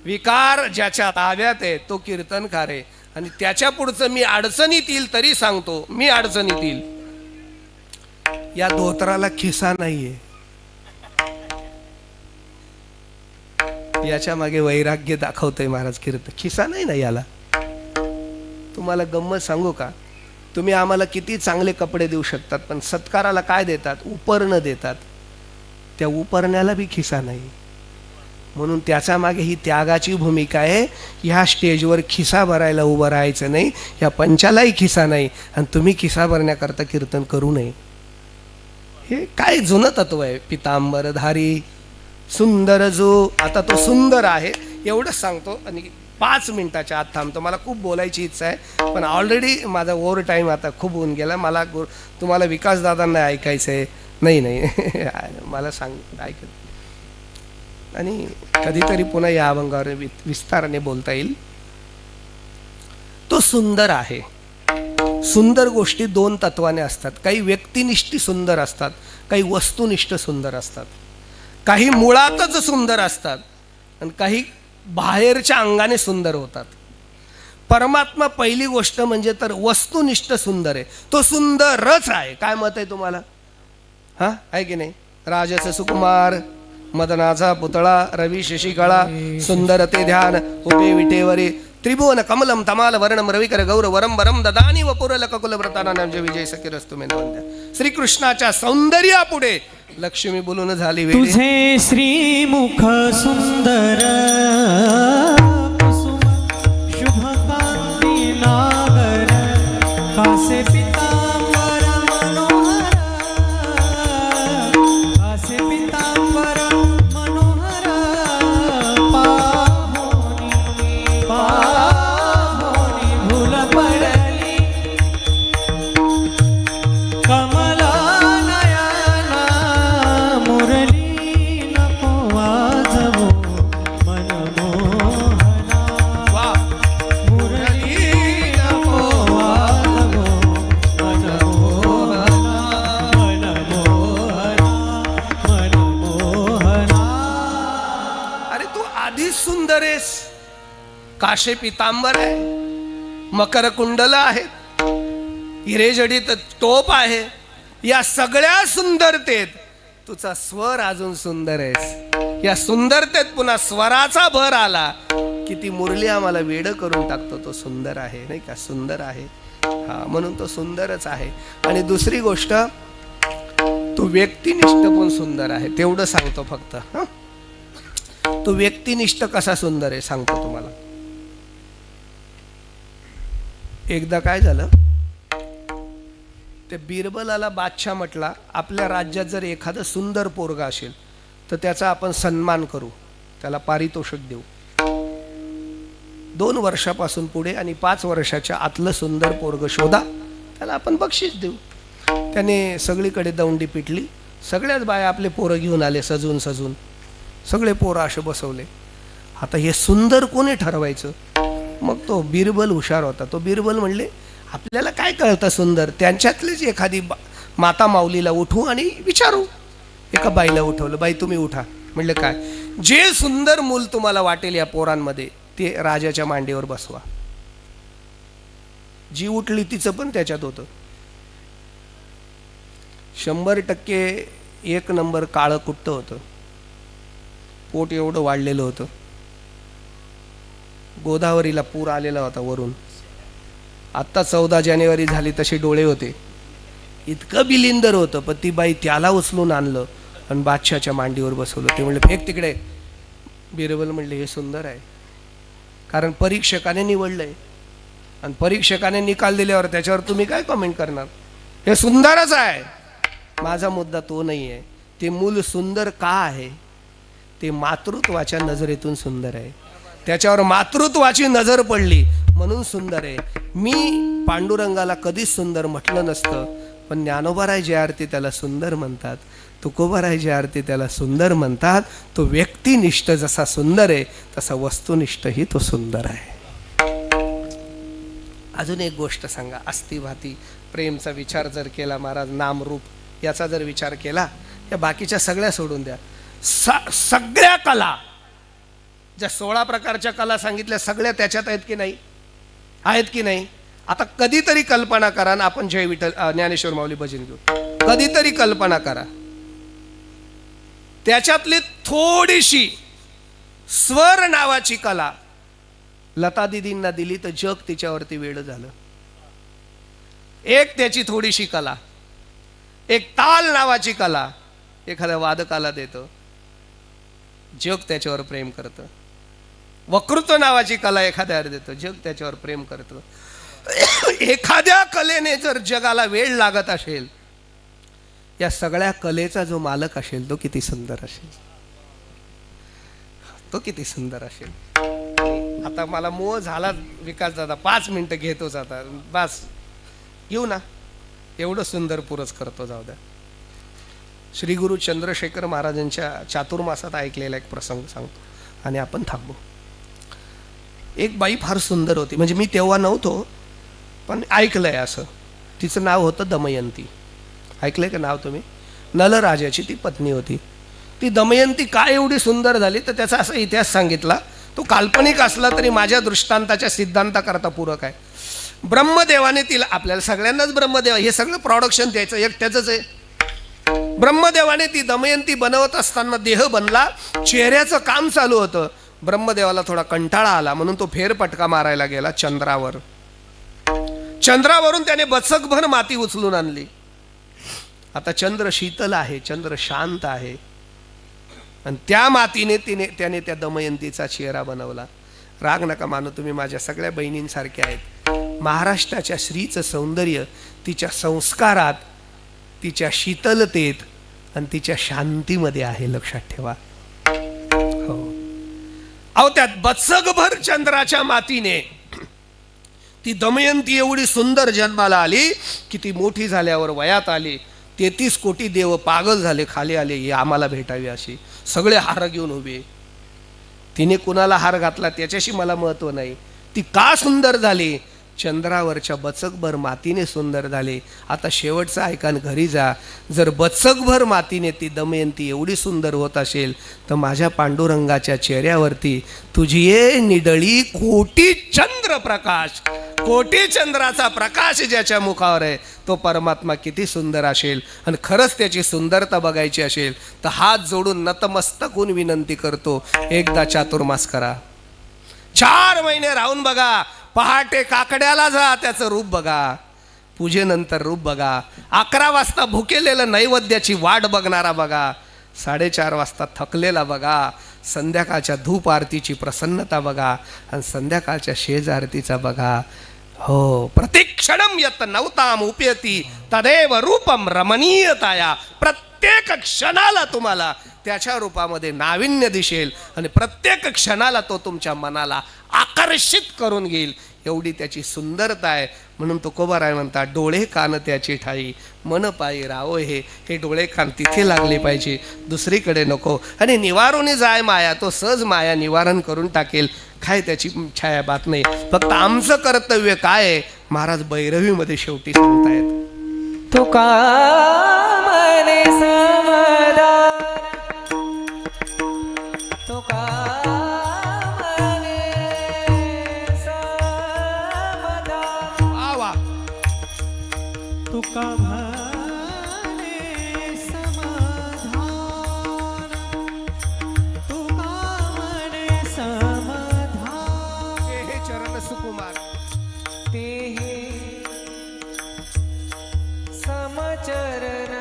विकार ज्याच्या ताब्यात आहे तो कीर्तनकार आहे. आणि त्याच्या पुढचं मी अडचणीत येईल तरी सांगतो, मी अडचणीत येईल. या धोत्राला खिसा नाहीये, याच्या मागे वैराग्य दाखवतोय महाराज कीर्तन. खिसा नाही ना याला. तुम्हाला गंमत सांगू का, तुम्ही आम्हाला किती चांगले कपडे देऊ शकतात, पण सत्काराला काय देतात, उपरणं देतात. त्या उपरण्याला बी खिसा नाही. म्हणून त्याच्या मागे ही त्यागाची भूमिका आहे. ह्या स्टेजवर खिसा भरायला उभं राहायचं नाही, ह्या पंचालाही खिसा नाही आणि तुम्ही खिसा भरण्याकरता कीर्तन करू नये. हे काय जुनं तत्व आहे. पितांबरधारी सुंदर जो, आता तो सुंदर आहे एवढंच सांगतो आणि 5 मिनिटाच्या आत थांबतो. मला खूप बोलायची इच्छा आहे पण ऑलरेडी माझा ओव्हर टाईम आता खूप होऊन गेला. मला तुम्हाला विकासदादांना ऐकायचं आहे. नाही मला सांग ऐकत आणि कधीतरी पुन्हा या अभंगावर विस्ताराने बोलता येईल. तो सुंदर आहे. सुंदर गोष्टी 2 तत्वाने असतात. काही व्यक्तिनिष्ठ सुंदर असतात, काही वस्तुनिष्ठ सुंदर असतात. काही मुळातच सुंदर असतात आणि काही बाहेरच्या अंगाने सुंदर होतात. परमात्मा पहिली गोष्ट म्हणजे तर वस्तुनिष्ठ सुंदर आहे. तो सुंदरच आहे. काय मत आहे तुम्हाला? हा आहे की नाही? राजस सुकुमार, मदनाचा पुतळा, रवी शशिकळा, सुंदर ते ध्यान, उभे विटेवरी, त्रिभुवन कमलम तमाल वर्णम रविकर गौर वरम वरम ददानी वपुरल ककुल व्रताना नामजे विजय सखिरस्तु मे नवंद्या. श्रीकृष्णाच्या सौंदर्यापुढे लक्ष्मी बोलून झाली वेळ. तुझे श्रीमुख सुंदर कुसुम शुभकांती नागर कासे पितांबर मनोहर कासे पितांबर मनोहर पाहोनी भूल पडली कमला काशे पितांबर आहे, मकर कुंडल आहेत, हिरेजडित टोप आहे. या सगळ्या सुंदरतेत तुझा स्वर अजून सुंदर आहेस. या सुंदरतेत पुन्हा स्वराचा भर आला की ती मुरली आम्हाला वेड करून टाकतो. तो सुंदर आहे नाही का? सुंदर आहे हा, म्हणून तो सुंदरच आहे. आणि दुसरी गोष्ट, तो व्यक्तिनिष्ठ पण सुंदर आहे. तेवढं सांगतो फक्त. तो व्यक्तिनिष्ठ कसा सुंदर आहे सांगतो तुम्हाला. एकदा काय झालं, ते बिरबलाला बादशाह म्हटला, आपल्या राज्यात जर एखादं सुंदर पोरगा असेल तर त्याचा आपण सन्मान करू. त्याला पारितोषिक देऊ. 2 वर्षापासून पुढे आणि 5 वर्षाच्या आतलं सुंदर पोरग शोधा, त्याला आपण बक्षीस देऊ. त्याने सगळीकडे दौंडी पिटली. सगळ्याच बाया आपले पोरं घेऊन आले सजून सजून. सगळे पोरं असे बसवले. आता हे सुंदर कोणी ठरवायचं? मग तो बिरबल हुशार होता. तो बिरबल म्हणले, आपल्याला काय कळतं सुंदर? त्यांच्यातलीच एखादी माता माऊलीला उठवू आणि विचारू. एका बाईला उठवलं. बाई तुम्ही उठा. म्हणले काय? जे सुंदर मूल तुम्हाला वाटेल या पोरांमध्ये ते राजाच्या मांडीवर बसवा. जी उठली तिचं पण त्याच्यात होतं. 100% 1 नंबर काळं कुट्ट होतं. पोट एवढं वाढलेलं होतं. गोदावरीला पूर आलेला होता वरून. आत्ता 14 जानेवारी झाली तसे डोळे होते. इतकं बिलिंदर होतं. पण ती बाई त्याला उचलून आणलं आणि बादशाच्या मांडीवर बसवलं. ते म्हणले फेक तिकडे. बिरबल म्हणले हे सुंदर आहे. कारण परीक्षकाने निवडलंय आणि परीक्षकाने निकाल दिल्यावर त्याच्यावर तुम्ही काय कमेंट करणार? हे सुंदरच आहे. माझा मुद्दा तो नाही आहे. ते मूल सुंदर का आहे? ते मातृत्वाच्या नजरेतून सुंदर आहे. त्याच्यावर मातृत्वाची नजर पडली म्हणून सुंदर आहे. मी पांडुरंगाला कधीच सुंदर म्हटलं नसतं, पण ज्ञानोबाराय जे आरती त्याला सुंदर म्हणतात, तुकोबाराय जे आरती त्याला सुंदर म्हणतात. तो व्यक्तिनिष्ठ जसा सुंदर आहे तसा वस्तुनिष्ठही तो सुंदर आहे. अजून एक गोष्ट सांगा. अस्तिभाती प्रेमचा विचार जर केला महाराज, नाम रूप याचा जर विचार केला, या बाकीच्या सगळ्या सोडून द्या. सगळ्या कला ज्या 16 प्रकारच्या कला सांगितल्या सगळ्या त्याच्यात आहेत की नाही? आहेत की नाही? आता कधीतरी कल्पना करा ना, आपण जय विठ्ठल ज्ञानेश्वर माऊली भजन घेऊ. कधीतरी कल्पना करा, त्याच्यातली थोडीशी स्वर नावाची कला लता दिदींना दिली तर जग तिच्यावरती वेड झालं. एक त्याची थोडीशी कला, एक ताल नावाची कला एखाद्या वादकाला देतं, जग त्याच्यावर प्रेम करतं. वक्तृत्व नावाची कला एखाद्यावर देतं, जग त्याच्यावर प्रेम करतं. एखाद्या कलेने जर जगाला वेळ लागत असेल, या सगळ्या कलेचा जो मालक असेल तो किती सुंदर असेल. तो किती सुंदर असेल. आता मला मोह झाला विकास दादा, 5 मिनिटं घेतोच आता, बस घेऊ ना. एवढं सुंदर पुरच करतो. जाऊ द्या. श्री गुरु चंद्रशेखर महाराजांच्या चातुर्मासात ऐकलेला एक प्रसंग सांगतो आणि आपण थांबू. एक बाई फार सुंदर होती. म्हणजे मी तेव्हा नव्हतो पण ऐकलंय असं. तिचं नाव होतं दमयंती. ऐकलंय का नाव तुम्ही? नलराजाची ती पत्नी होती. ती दमयंती का एवढी सुंदर झाली तर त्याचा असा इतिहास सांगितला. तो काल्पनिक असला तरी माझ्या दृष्टांताच्या सिद्धांताकरता पूरक आहे. ब्रह्मदेवाने तिला, आपल्याला सगळ्यांनाच ब्रह्मदेव हे सगळं प्रोडक्शन द्यायचं एक त्याचंच आहे. ब्रह्मदेवाने ती दमयंती बनवत असताना देह बनला, चेहऱ्याचं काम चालू होतं. ब्रह्मदेवाला थोडा कंटाळा आला म्हणून तो फेरपटका मारायला गेला चंद्रावर. चंद्रावरून त्याने बचकभर माती उचलून आणली. आता चंद्र शीतल आहे, चंद्र शांत आहे आणि त्या मातीने त्याने त्या दमयंतीचा चेहरा बनवला. राग नका मानू, तुम्ही माझ्या सगळ्या बहिणींसारख्या आहेत. महाराष्ट्राच्या स्त्रीचं सौंदर्य तिच्या संस्कारात, तिच्या शीतलतेत आणि तिच्या शांतीमध्ये आहे. लक्षात ठेवा. हो, अहो त्यात बचकभर चंद्राच्या मातीने ती दमयंती एवढी सुंदर जन्माला आली की ती मोठी झाल्यावर वयात आली. 33 कोटी देव पागल झाले, खाली आले ही आम्हाला भेटावी अशी. सगळे हार घेऊन उभे. तिने कुणाला हार घातला त्याच्याशी मला महत्व नाही. ती का सुंदर झाली? चंद्रावरच्या बचकभर मातीने सुंदर झाले. आता शेवटचं ऐकान, घरी जा. जर बचकभर मातीने ती दमयंती एवढी सुंदर होत असेल तर माझ्या पांडुरंगाच्या चेहऱ्यावरती तुझी ये निडळी कोटी चंद्र प्रकाश, कोटी चंद्राचा प्रकाश ज्याच्या मुखावर आहे तो परमात्मा किती सुंदर असेल. आणि खरंच त्याची सुंदरता बघायची असेल तर हात जोडून नतमस्तक होऊन विनंती करतो, एकदा चातुर्मास करा. 4 महिने राहून बघा. पहाटे काकड्याला जा, त्याचं रूप बघा. पूजेनंतर रूप बघा. 11 वाजता भुकेलेलं नैवेद्याची वाट बघणारा बघा. 4:30 वाजता थकलेला बघा. संध्याकाळच्या धूप आरतीची प्रसन्नता बघा आणि संध्याकाळच्या शेज आरतीचा बघा. हो, प्रतिक्षणम यत नवताम उपयती तदेव रूपम रमणीयताया. प्रत्येक क्षणाला तुम्हाला त्याच्या रूपामध्ये नाविन्य दिसेल आणि प्रत्येक क्षणाला तो तुमच्या मनाला आकर्षित करून घेईल, एवढी त्याची सुंदरता आहे. म्हणून तुकोबाराय म्हणतात, डोळे कान त्याची ठाई मन पायी राहो हे डोळे कान तिथे लागले पाहिजे, दुसरीकडे नको. आणि निवारूनी जाय माया, तो सहज माया निवारण करून टाकेल. काय त्याची छाया बात नाही. फक्त आमचं कर्तव्य काय आहे, महाराज भैरवीमध्ये शेवटी सांगतायत, तुका मने समाधान, तुका मने समाधान. वा वा. तुका म्हणे समाधान, तुका म्हणे समाधान. हे चरण सुकुमार, ते हे समचरण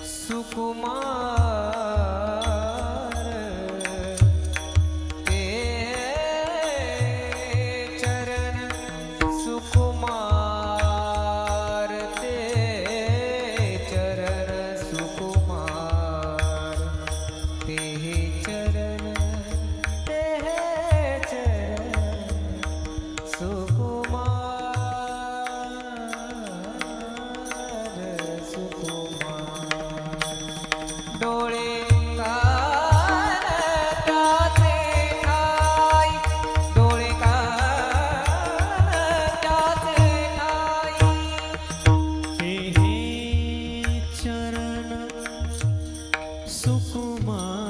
सुकुमार, ते चरण सुकुमार, ते चरण सुकुमार, ते चरण डोळे कान त्याचे ठाई, डोळे कान त्याचे ठाई. हे चरण सुकुमार,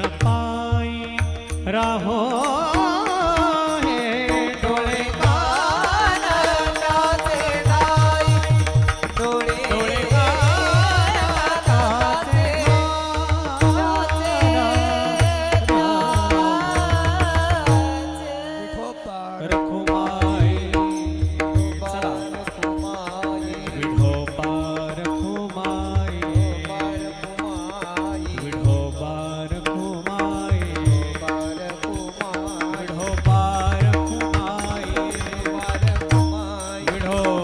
मन पायी राहो हे डोळे कान त्याचे ठाई डोळे कान त्याचे रखुमाई चला विठोबा रखुमाई विठोबा रखुमाई विठोबा रखुमाई विठोबा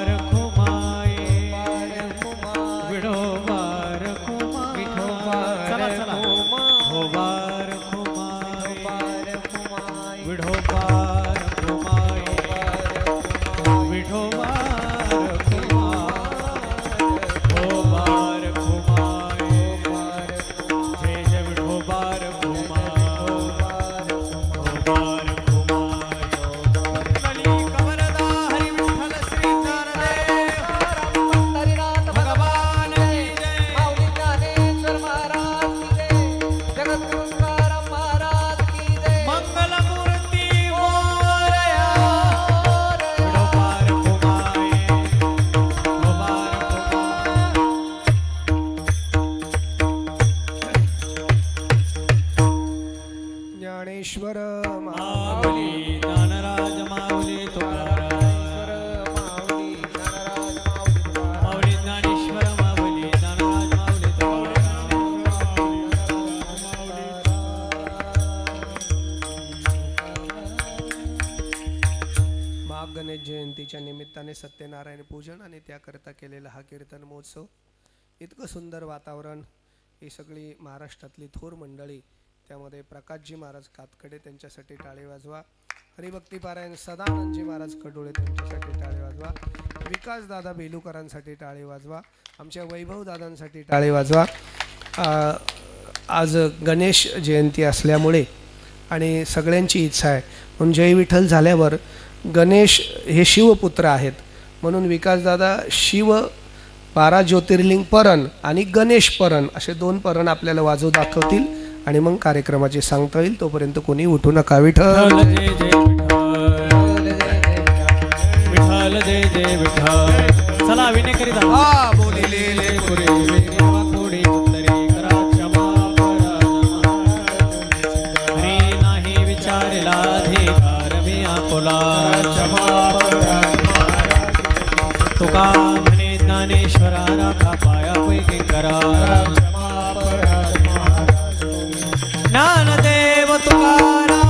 रखुमाई विठोबा रखुमाई चला चला विठोबा रखुमाई विठोबा रखुमाई विठोबा रखुमाई जय जय विठोबा रखुमाई विठोबा रखुमाई लली कमलदा हरी विठ्ठल श्री ज्ञानदेव हरिनाथ भगवान की जय माऊली ज्ञानेश्वर महाराज की जय जगद्गुरु तुकाराम महाराज की जय मंगलमूर्ती मोरया विठोबा रखुमाई विठोबा ज्ञानेश्वर माऊली ज्ञानराज माऊली तुकाराम माऊली ज्ञानेश्वर माऊली ज्ञानराज माऊली माघ गणेश जयंतीच्या निमित्ताने सत्यनारायण पूजन आणि त्याकरता केलेला हा कीर्तन महोत्सव, इतकं सुंदर वातावरण, ही सगळी महाराष्ट्रातली थोर मंडळी, त्यामध्ये प्रकाशजी महाराज कातकडे त्यांच्यासाठी टाळे वाजवा, हरिभक्ती पारायण सदानंदजी महाराज कडोळे त्यांच्यासाठी टाळे वाजवा, विकास दादा बेलुकरांसाठी टाळे वाजवा, आमच्या वैभव दादांसाठी टाळे वाजवा. आज गणेश जयंती असल्यामुळे आणि सगळ्यांची इच्छा आहे म्हणून जय विठ्ठल झाल्यावर गणेश हे शिवपुत्र आहेत म्हणून विकासदादा शिव 12 ज्योतिर्लिंग परण आणि गणेश परण असे 2 परण आपल्याला वाजवू दाखवतील आणि मग कार्यक्रमाचे सांगता येईल. तोपर्यंत कोणी उठू नका. विठ्ठल जय जय विठ्ठल जय जय विठ्ठल. चला विनय करीत आहोत. बोलिले पुरे देवा थोडी उत्तरे करा क्षमा हरी नाही विचारला अधिकार मी आपुला क्षमा तुका म्हणे ज्ञानेश्वरा राखा पाया पैकी करा ज्ञानदेव तुकाराम